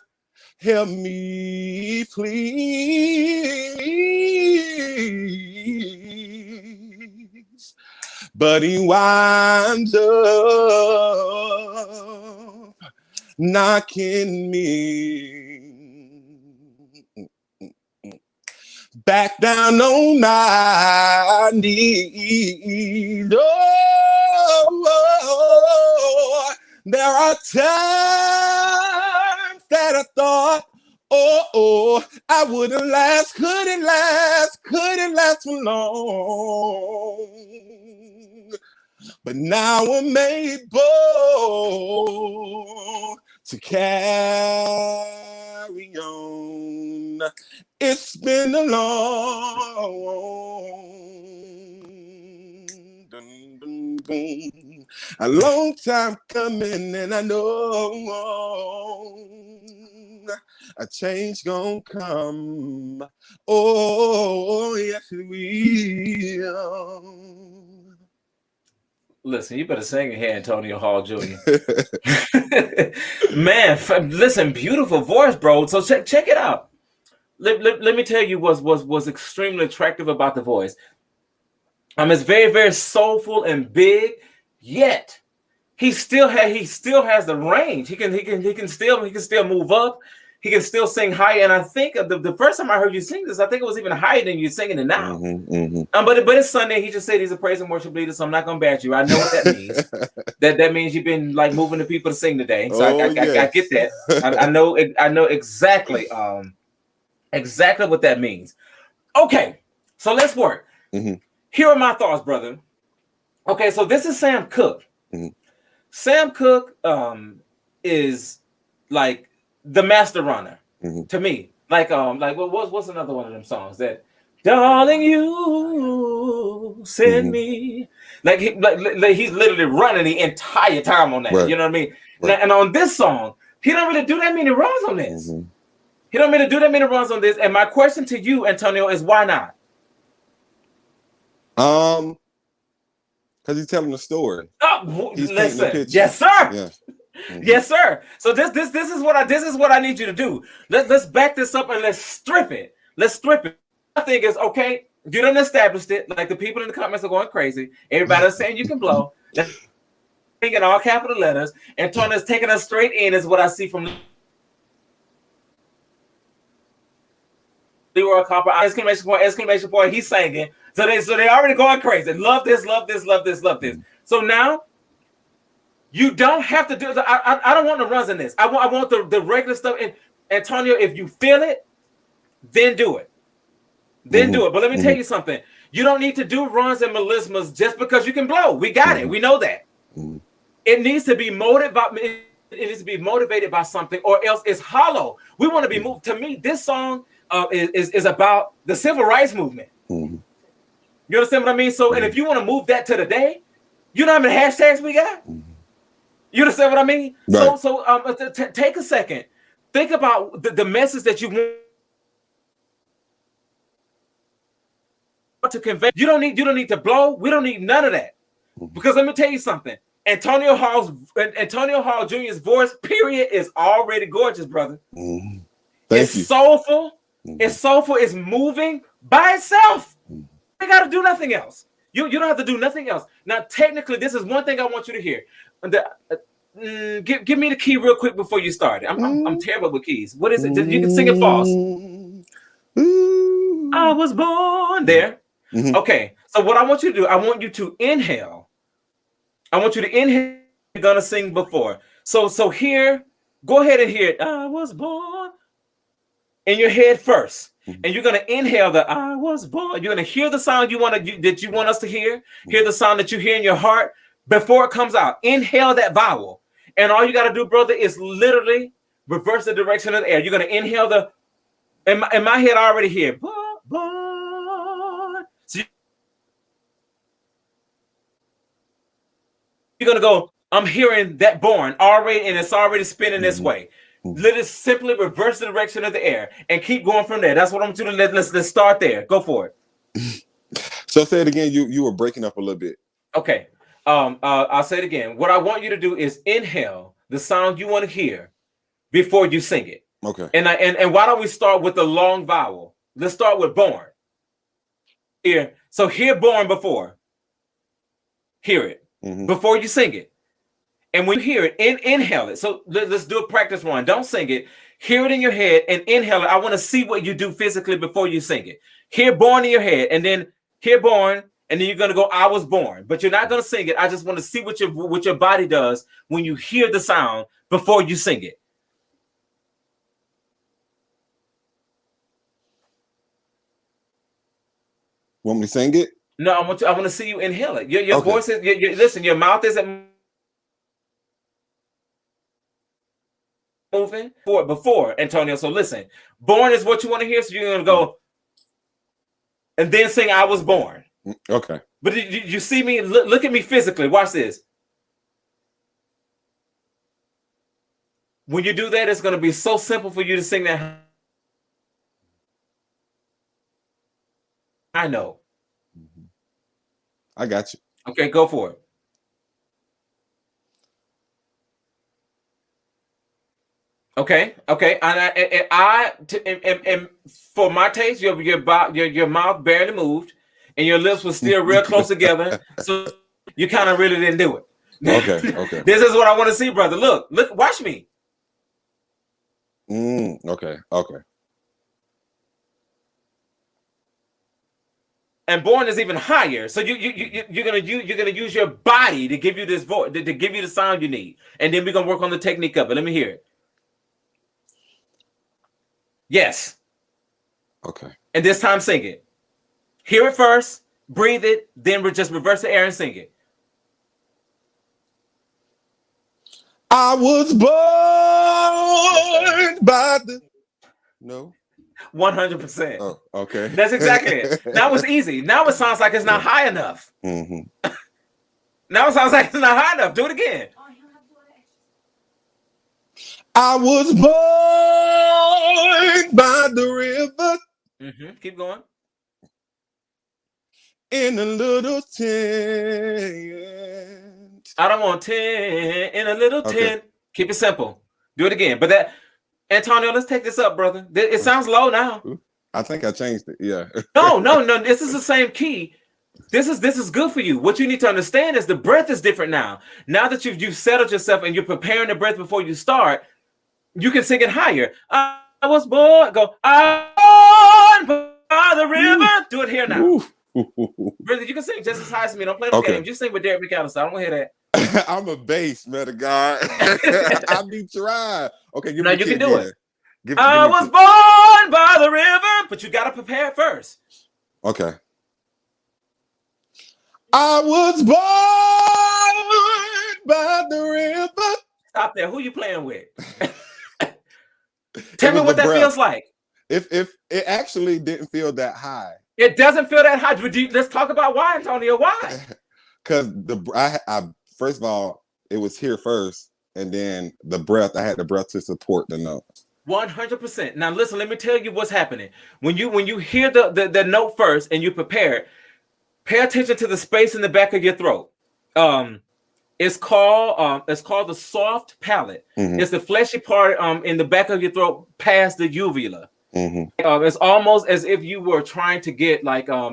help me, please. But he winds up knocking me back down on my knees. Oh, there are times that I thought Oh, I wouldn't last, couldn't last for long. But now I'm able to carry on. It's been a long time coming, and I know a change gonna come. Oh, yes it will. Listen, you better sing it here, Antonio Hall Jr. Man, listen, beautiful voice, bro. So check it out. Let me tell you was extremely attractive about the voice. It's very, very soulful and big, yet he still has the range. He can still move up. He can still sing high. And I think the first time I heard you sing this, I think it was even higher than you singing it now. But it's Sunday. He just said he's a praise and worship leader, so I'm not gonna bash you. I know what that means. that means you've been like moving the people to sing today. So I get that. I know exactly exactly what that means. Okay, so let's work. Here are my thoughts, brother. Okay, so this is Sam Cooke. Sam Cooke is like the master runner to me. Like what's another one of them songs that, darling, you send me, like he's literally running the entire time on that. Right. You know what I mean? Right. And on this song, he don't really do that many runs on this. He don't really do that many runs on this. And my question to you, Antonio, is why not? Because he's telling the story. Oh, listen, yes, sir. Yeah. Yes, sir. So this is what I need you to do. Let's back this up and let's strip it. Let's strip it. I think is okay. You done established it. Like the people in the comments are going crazy. Everybody's saying you can blow. In all capital letters. Antonio's taking us straight in is what I see from Leroy Copper. Exclamation point. He's singing. So they already going crazy. Love this. So now you don't have to do. I don't want the runs in this. I want the regular stuff. And Antonio, if you feel it, then do it. Then do it. But let me tell you something. You don't need to do runs and melismas just because you can blow. We got it. We know that. It needs to be motivated by something, or else it's hollow. We want to be moved. To me, this song is about the civil rights movement. You understand what I mean? So, and if you want to move that to the day, you know how many hashtags we got? You understand what I mean? Right. So take a second. Think about the message that you want to convey. You don't need to blow. We don't need none of that. Because let me tell you something. Antonio Hall Jr.'s voice, period, is already gorgeous, brother. It's soulful. It's soulful. It's moving by itself. You got to do nothing else. You don't have to do nothing else. Now, technically, this is one thing I want you to hear. Give me the key real quick before you start. I'm terrible with keys. What is it? You can sing it false. I was born there. Okay. So what I want you to do, I want you to inhale. I want you to inhale. You're gonna sing before. So here, go ahead and hear it. I was born in your head first. And you're gonna inhale the I was born. You're gonna hear the sound that you want us to hear. Hear the sound that you hear in your heart before it comes out. Inhale that vowel. And all you gotta do, brother, is literally reverse the direction of the air. You're gonna inhale the in my head I already hear. Born. So you're gonna go, I'm hearing that born already, and it's already spinning this way. Let us simply reverse the direction of the air and keep going from there. That's what I'm doing. Let's start there. Go for it. So say it again. You were breaking up a little bit. Okay. I'll say it again. What I want you to do is inhale the sound you want to hear before you sing it. Okay. And why don't we start with the long vowel? Let's start with born. Here. So hear born before. Hear it before you sing it. And when you hear it, inhale it. So let's do a practice one. Don't sing it. Hear it in your head and inhale it. I want to see what you do physically before you sing it. Hear born in your head and then hear born. And then you're going to go, I was born. But you're not going to sing it. I just want to see what your body does when you hear the sound before you sing it. Want me to sing it? No, I want to see you inhale it. Your Okay. voice is. Listen, your mouth isn't moving before Antonio. So listen, born is what you want to hear. So you're gonna go, and then sing "I Was Born." Okay. But you see me? Look at me physically. Watch this. When you do that, it's gonna be so simple for you to sing that. I know. I got you. Okay, go for it. Okay. And for my taste, your mouth barely moved, and your lips were still real close together. So you kind of really didn't do it. Okay. This is what I want to see, brother. Look, watch me. Okay. And born is even higher. So you're gonna use your body to give you this voice, to give you the sound you need, and then we're gonna work on the technique of it. Let me hear it. Yes. Okay. And this time, sing it. Hear it first, breathe it, then just reverse the air and sing it. I was born by the. No. 100%. Oh, okay. That's exactly it. That was easy. Now it sounds like it's not high enough. Mm-hmm. Now it sounds like it's not high enough. Do it again. I was born by the river. Keep going. In a little tent. I don't want 10 in a little tent. Keep it simple. Do it again. But that, Antonio, let's take this up, brother. It sounds low now. I think I changed it. Yeah. No. This is the same key. This is good for you. What you need to understand is the breath is different now. Now that you've settled yourself and you're preparing the breath before you start, you can sing it higher. I was born. Go. I was born by the river. Do it here now. Brother, you can sing just as high as me. Don't play no games. Just sing with Derek McAllister. I don't want to hear that. I'm a bass, man of God. I be trying. Okay, you can do it. I was born by the river, but you got to prepare it first. Okay. I was born by the river. Stop there. Who you playing with? Tell me what that feels like. If it actually didn't feel that high. It doesn't feel that high. Let's talk about why, Antonio. Why? Because I first of all, it was here first, and then the breath. I had the breath to support the note. 100%. Now listen, let me tell you what's happening. When you hear the note first and you prepare, pay attention to the space in the back of your throat. It's called the soft palate. It's the fleshy part in the back of your throat past the uvula. It's almost as if you were trying to get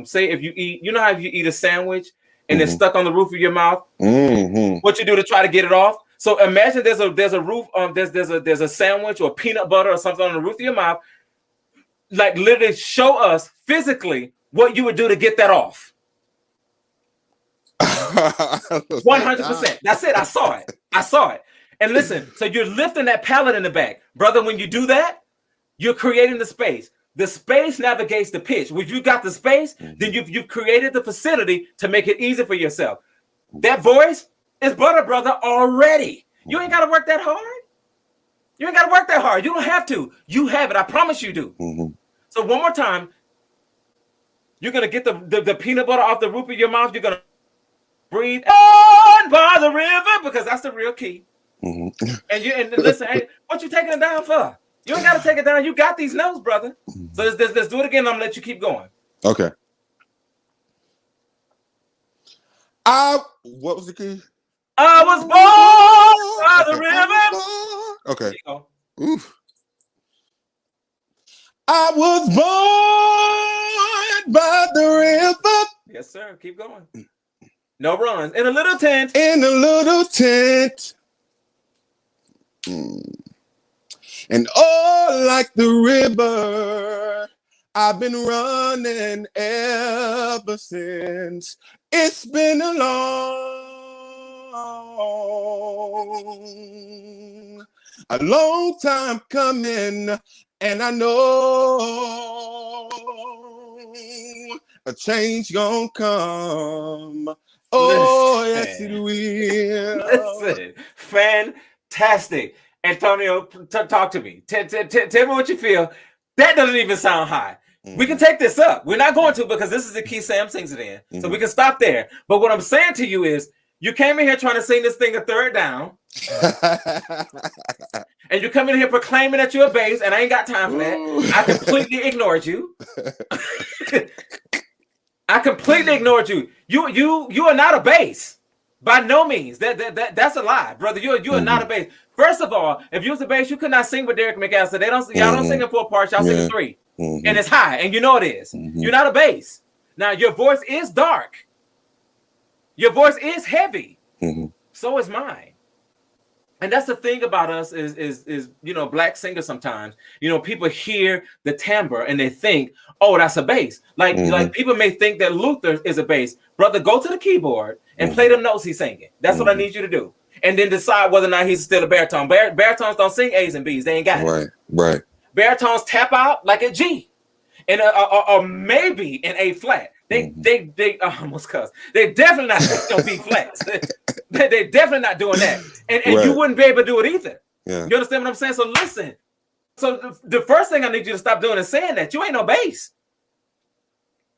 say if you eat, you know how if you eat a sandwich and it's stuck on the roof of your mouth. What you do to try to get it off? So imagine there's a roof there's a sandwich or peanut butter or something on the roof of your mouth. Like literally show us physically what you would do to get that off. 100%. That's it. I saw it. And listen, so you're lifting that palate in the back, brother. When you do that, you're creating the space. The space navigates the pitch. When you got the space, then you've created the facility to make it easy for yourself. That voice is butter, brother, already. You ain't got to work that hard. You don't have to. You have it. I promise you do. So one more time, you're going to get the peanut butter off the roof of your mouth. You're going to breathe on by the river because that's the real key. And listen, hey, what you taking it down for? You ain't got to take it down. You got these notes, brother. So let's do it again. I'm going to let you keep going. Okay. What was the key? I was born by the river. Okay. Oof. I was born by the river. Yes, sir. Keep going. No runs. In a little tent. And oh, like the river, I've been running ever since. It's been a long time coming, and I know a change gonna come. Oh, yes, it Listen. will. Listen, fantastic. Antonio, talk to me. Tell me what you feel. That doesn't even sound high. We can take this up. We're not going to because this is the key Sam sings it in. So we can stop there. But what I'm saying to you is you came in here trying to sing this thing a third down. And you come in here proclaiming that you're a bass, and I ain't got time for that. I completely ignored you. I completely ignored you. You are not a bass. By no means. That's a lie, brother. You are not a bass. First of all, if you was a bass, you could not sing with Derek McAllister. Y'all don't sing in 4 parts, y'all sing in 3. And it's high, and you know it is. You're not a bass. Now your voice is dark. Your voice is heavy. So is mine. And that's the thing about us is black singers sometimes. People hear the timbre and they think, oh, that's a bass. Like people may think that Luther is a bass. Brother, go to the keyboard and play them notes he's singing. That's what I need you to do. And then decide whether or not he's still a baritone. Baritones don't sing A's and B's. They ain't got it. Right. Baritones tap out like a G, and or maybe an A flat. They almost cuss. They definitely not singing B flats. They definitely not doing that, and you wouldn't be able to do it either. Yeah. You understand what I'm saying? So listen. So the first thing I need you to stop doing is saying that you ain't no bass.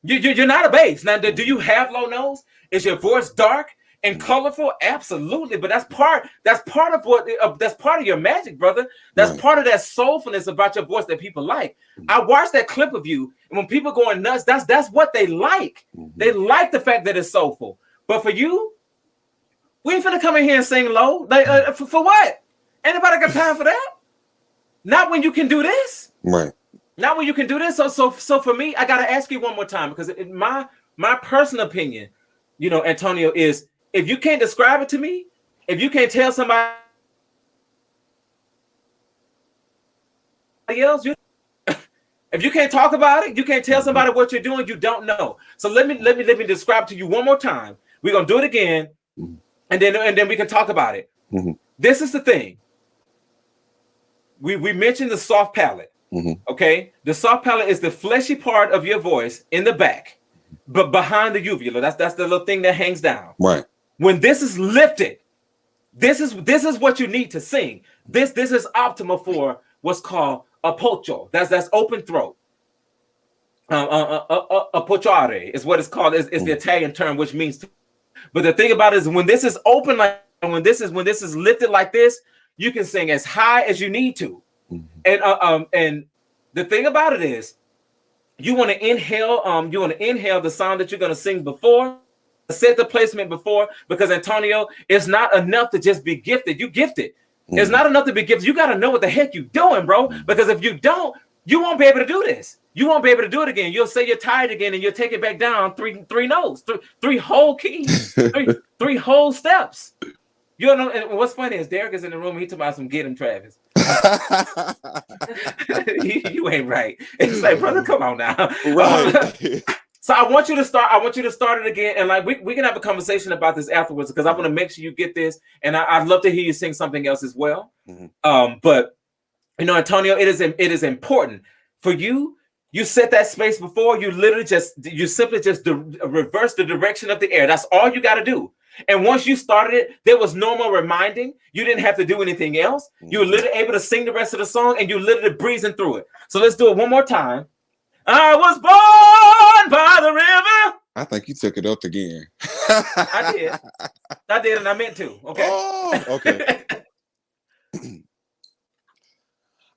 You're not a bass. Now, do you have low nose? Is your voice dark and colorful? Absolutely, but that's part of what that's part of your magic, brother. That's part of that soulfulness about your voice that people like. I watched that clip of you, and when people going nuts, that's what they like. They like the fact that it's soulful. But for you, we ain't finna come in here and sing low. Like for what? Anybody got time for that? Not when you can do this. Right. Not when you can do this. So for me, I gotta ask you one more time because in my personal opinion, Antonio, is if you can't describe it to me, if you can't tell somebody else, if you can't talk about it, you can't tell somebody what you're doing, you don't know. So let me describe to you one more time. We're gonna do it again, and then we can talk about it. This is the thing. We mentioned the soft palate. Okay, the soft palate is the fleshy part of your voice in the back, but behind the uvula. That's the little thing that hangs down. Right. When this is lifted, this is what you need to sing. This is optimal for what's called a pocho. That's open throat. A pochare is what it's called. It's the Italian term, which means. But the thing about it is when this is open, like when this is lifted like this, you can sing as high as you need to. And the thing about it is, you want to inhale. You want to inhale the sound that you're going to sing before. Set the placement before, because Antonio, it's not enough to just be gifted. You gifted. It's not enough to be gifted. You got to know what the heck you're doing, bro. Because if you don't, you won't be able to do this. You won't be able to do it again. You'll say you're tired again, and you'll take it back down three notes, three whole keys, three whole steps. You know, and what's funny is Derek is in the room. And he talking about some get him, Travis. you ain't right. It's like, brother, come on now. Right. So I want you to start it again, and like we can have a conversation about this afterwards because I want to make sure you get this, and I'd love to hear you sing something else as well. But Antonio, it is important for you. You set that space before. You simply just reverse the direction of the air. That's all you got to do. And once you started it, there was no more reminding. You didn't have to do anything else. You were literally able to sing the rest of the song, and you literally breezing through it. So let's do it one more time. I was born by the river. I think you took it up again. I did, and I meant to. Okay. Oh, okay.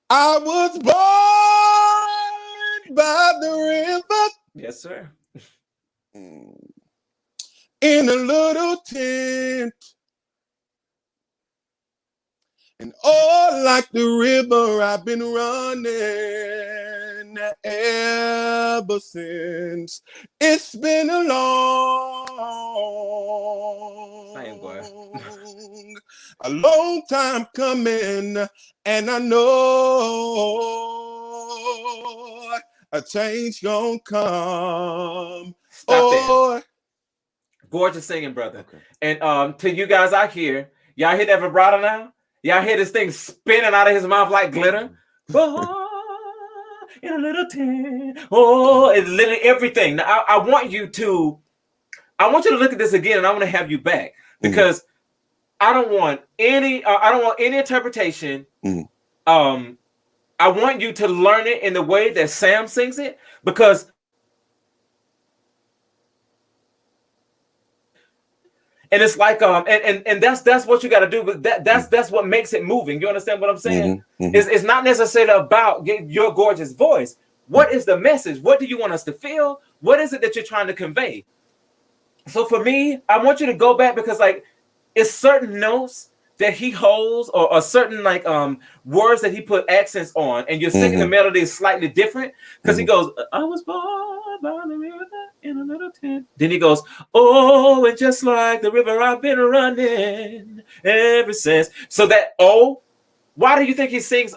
I was born by the river. Yes, sir. In a little tent. And oh, like the river, I've been running ever since. It's been a long time coming, and I know a change gonna come. Stop there. Gorgeous singing, brother. Okay. And to you guys out here, y'all hear that vibrato now? Y'all hear this thing spinning out of his mouth like glitter? in a little tent. Oh, it's literally everything. Now, I want you to look at this again, and I want to have you back because I don't want any interpretation. I want you to learn it in the way that Sam sings it, because and it's like and that's what you got to do, but that's what makes it moving. You understand what I'm saying? It's not necessarily about your gorgeous voice. What is the message? What do you want us to feel? What is it that you're trying to convey? So for me, I want you to go back, because like it's certain notes that he holds, or certain like words that he put accents on, and you're singing the melody is slightly different, because he goes, I was born by the river in a little tent. Then he goes, oh, and just like the river I've been running ever since. So that why do you think he sings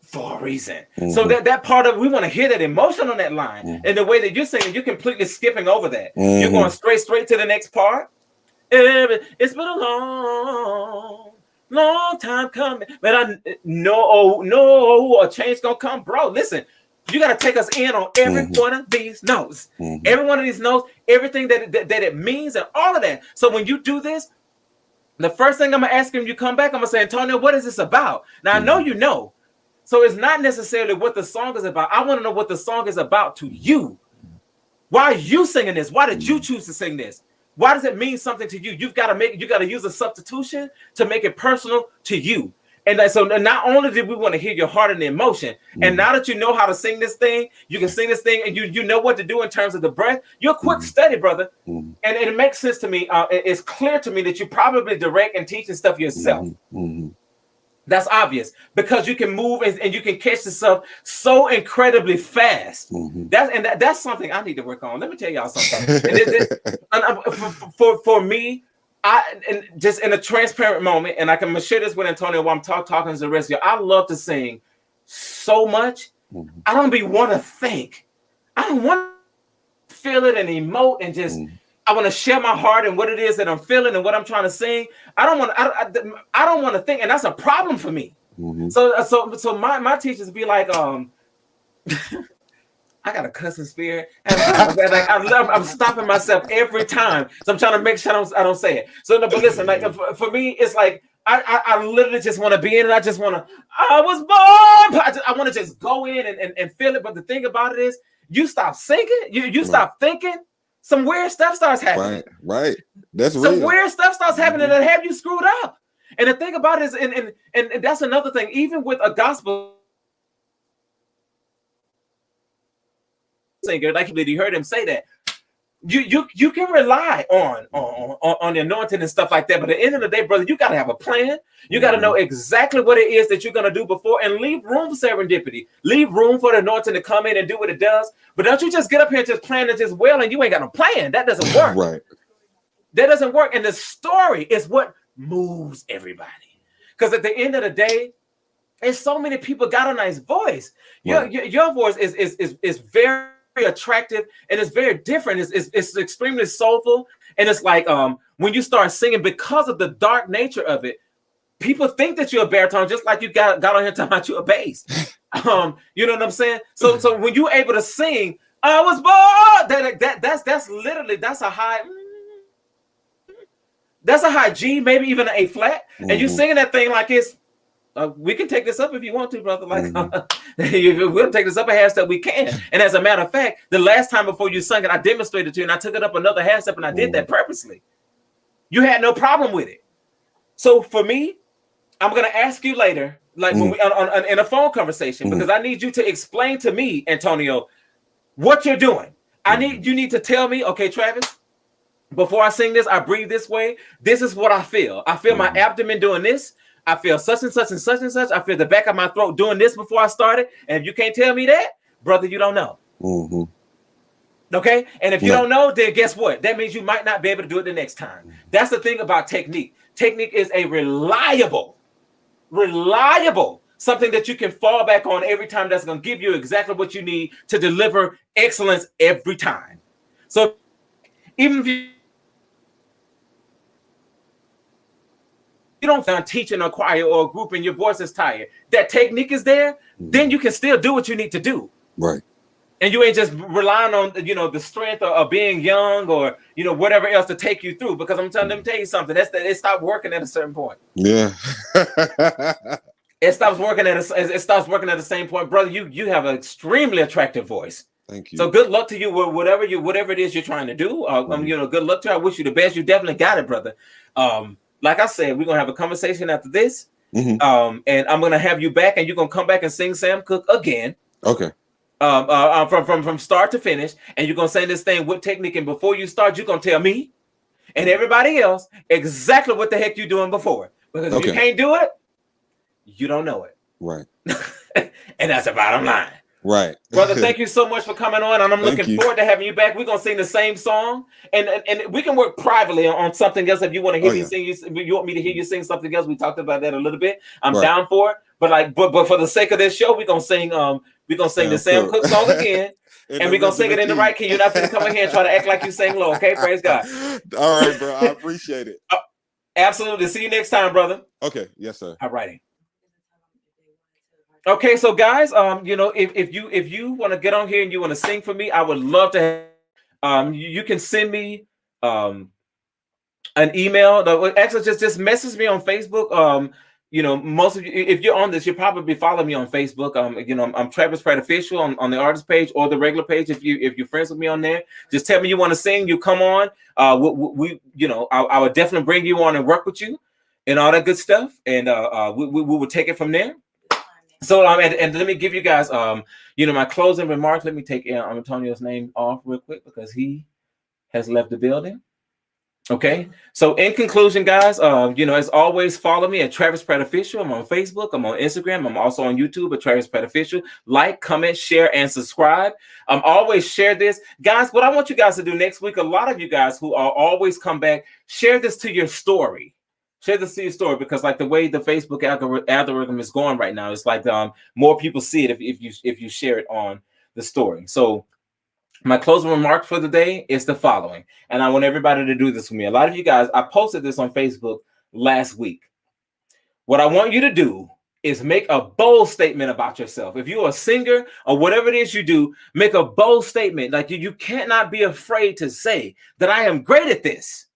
for a reason? So that part of, we want to hear that emotion on that line, and the way that you're singing, you're completely skipping over that. You're going straight to the next part. It's been a long time coming, but I know a change gonna come, bro. Listen, you gotta take us in on every one of these notes, every one of these notes, everything that it means, and all of that. So when you do this, the first thing I'm gonna ask him, you come back, I'm gonna say, Antonio, what is this about? Now I know you know, so it's not necessarily what the song is about. I want to know what the song is about to you. Why are you singing this? Why did you choose to sing this? Why does it mean something to you? You got to use a substitution to make it personal to you. And so not only did we want to hear your heart and the emotion, and now that you know how to sing this thing, you can sing this thing, and you know what to do in terms of the breath. You're a quick study, brother. And it makes sense to me. It's clear to me that you probably direct and teach and stuff yourself. That's obvious, because you can move and you can catch yourself so incredibly fast. That's something I need to work on. Let me tell y'all something. For me, and just in a transparent moment, and I can share this with Antonio while I'm talking to the rest of you. I love to sing so much. I don't want to think. I don't want to feel it and emote and just. I want to share my heart and what it is that I'm feeling and what I'm trying to sing. I don't want to think, and that's a problem for me. So my teachers be like, I got a cussing spirit. I'm stopping myself every time. So I'm trying to make sure I don't say it. So no, but listen, like for me, it's like I literally just want to be in it. I just want to. I was born. I want to just go in and feel it. But the thing about it is, you stop singing. You stop thinking. Some weird stuff starts happening. Right. That's some real. Weird stuff starts happening that have you screwed up. And the thing about it is, and that's another thing. Even with a gospel singer, like you heard him say that, you can rely on the anointing and stuff like that. But at the end of the day, brother, you got to have a plan. You got to know exactly what it is that you're going to do before, and leave room for serendipity. Leave room for the anointing to come in and do what it does. But don't you just get up here and just plan it just well, and you ain't got no plan. That doesn't work. Right. That doesn't work. And the story is what moves everybody. Because at the end of the day, there's so many people got a nice voice. Right. Your voice is very attractive, and it's very different. It's extremely soulful, and it's like when you start singing, because of the dark nature of it, people think that you're a baritone, just like you got on here talking about you a bass. You know what I'm saying? So when you're able to sing, I was born. That's literally that's a high G, maybe even an A flat, and you singing that thing like it's. We can take this up if you want to, brother. Like we'll take this up a half step. We can. And as a matter of fact, the last time before you sung it, I demonstrated to you, and I took it up another half step, and I did that purposely. You had no problem with it. So for me, I'm gonna ask you later, like when we in a phone conversation, because I need you to explain to me, Antonio, what you're doing. You need to tell me, okay, Travis. Before I sing this, I breathe this way. This is what I feel. I feel my abdomen doing this. I feel such and such and such and such. I feel the back of my throat doing this before I started. And if you can't tell me that, brother, you don't know. Okay? And if you don't know, then guess what? That means you might not be able to do it the next time. That's the thing about technique. Technique is a reliable, something that you can fall back on every time, that's going to give you exactly what you need to deliver excellence every time. So even if you you don't sound teaching a choir or a group and your voice is tired, that technique is there, then you can still do what you need to do. Right. And you ain't just relying on, the strength of being young or, whatever else to take you through. Because I'm telling them, tell you something, it stopped working at a certain point. Yeah. It stops working at the same point, brother. You have an extremely attractive voice. Thank you. So good luck to you with whatever it is you're trying to do. Good luck to you. I wish you the best. You definitely got it, brother. Like I said, we're gonna have a conversation after this. And I'm gonna have you back, and you're gonna come back and sing Sam Cooke again. Okay. From start to finish, and you're gonna sing this thing with technique. And before you start, you're gonna tell me and everybody else exactly what the heck you're doing before. Because if you can't do it, you don't know it. Right. And that's the bottom line. Right. Brother, thank you so much for coming on, and I'm looking forward to having you back. We're gonna sing the same song, and we can work privately on something else if you want to hear me sing. You want me to hear you sing something else? We talked about that a little bit. I'm down for it, but for the sake of this show, we're gonna sing the Sam Cooke song again. And we're gonna sing it in the right key. You're not gonna come in here and try to act like you sing low, okay? Praise God. All right, bro. I appreciate it. Absolutely. See you next time, brother. Okay. Yes, sir. All righty. Okay, so guys, if you want to get on here and you want to sing for me, I would love to. You can send me an email. Actually, just message me on Facebook. Most of you, if you're on this, you'll probably follow me on Facebook. I'm Travis Pratt Official on the artist page or the regular page. If you're friends with me on there, just tell me you want to sing. You come on. I would definitely bring you on and work with you and all that good stuff. And we will take it from there. So and let me give you guys my closing remarks. Let me take Antonio's name off real quick because he has left the building. Okay, so in conclusion, guys, as always, follow me at Travis Pratt Official. I'm on Facebook, I'm on Instagram, I'm also on YouTube at Travis Pratt Official. Like, comment, share, and subscribe. Always share this, guys. What I want you guys to do next week, a lot of you guys who are always come back, share this to your story. Share this to your story, because like the way the Facebook algorithm is going right now, it's like more people see it if you share it on the story. So my closing remark for the day is the following, and I want everybody to do this with me. A lot of you guys, I posted this on Facebook last week. What I want you to do is make a bold statement about yourself. If you're a singer or whatever it is you do, make a bold statement. Like you cannot be afraid to say that I am great at this.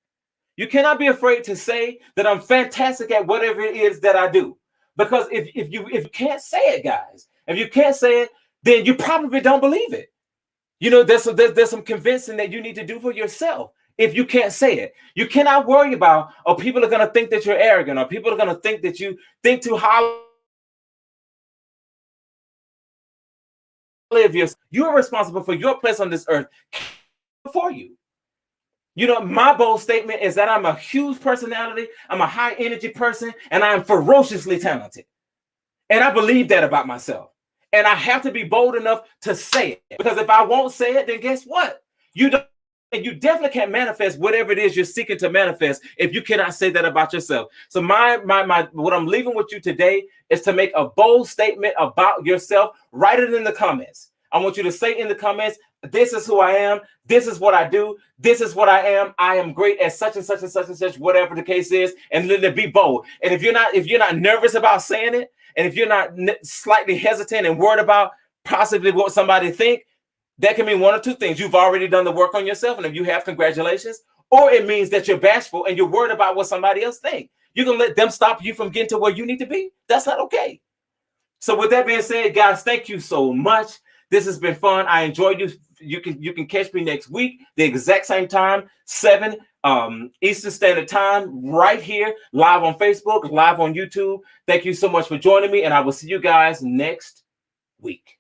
You cannot be afraid to say that I'm fantastic at whatever it is that I do. Because if you can't say it, guys, if you can't say it, then you probably don't believe it. There's some convincing that you need to do for yourself if you can't say it. You cannot worry about, people are going to think that you're arrogant, or people are going to think that you think too highly of yourself. You are responsible for your place on this earth for you. My bold statement is that I'm a huge personality, I'm a high energy person, and I am ferociously talented. And I believe that about myself. And I have to be bold enough to say it. Because if I won't say it, then guess what? You definitely can't manifest whatever it is you're seeking to manifest if you cannot say that about yourself. So what I'm leaving with you today is to make a bold statement about yourself. Write it in the comments. I want you to say in the comments, this is who I am. This is what I do. This is what I am. I am great at such and such and such and such, whatever the case is. And let it be bold. And if you're not nervous about saying it, and if you're not slightly hesitant and worried about possibly what somebody think, that can mean one of two things. You've already done the work on yourself, and if you have, congratulations. Or it means that you're bashful and you're worried about what somebody else think. You can let them stop you from getting to where you need to be. That's not okay. So with that being said, guys, thank you so much. This has been fun. I enjoyed you. You can catch me next week, the exact same time, 7 Eastern Standard Time, right here, live on Facebook, live on YouTube. Thank you so much for joining me, and I will see you guys next week.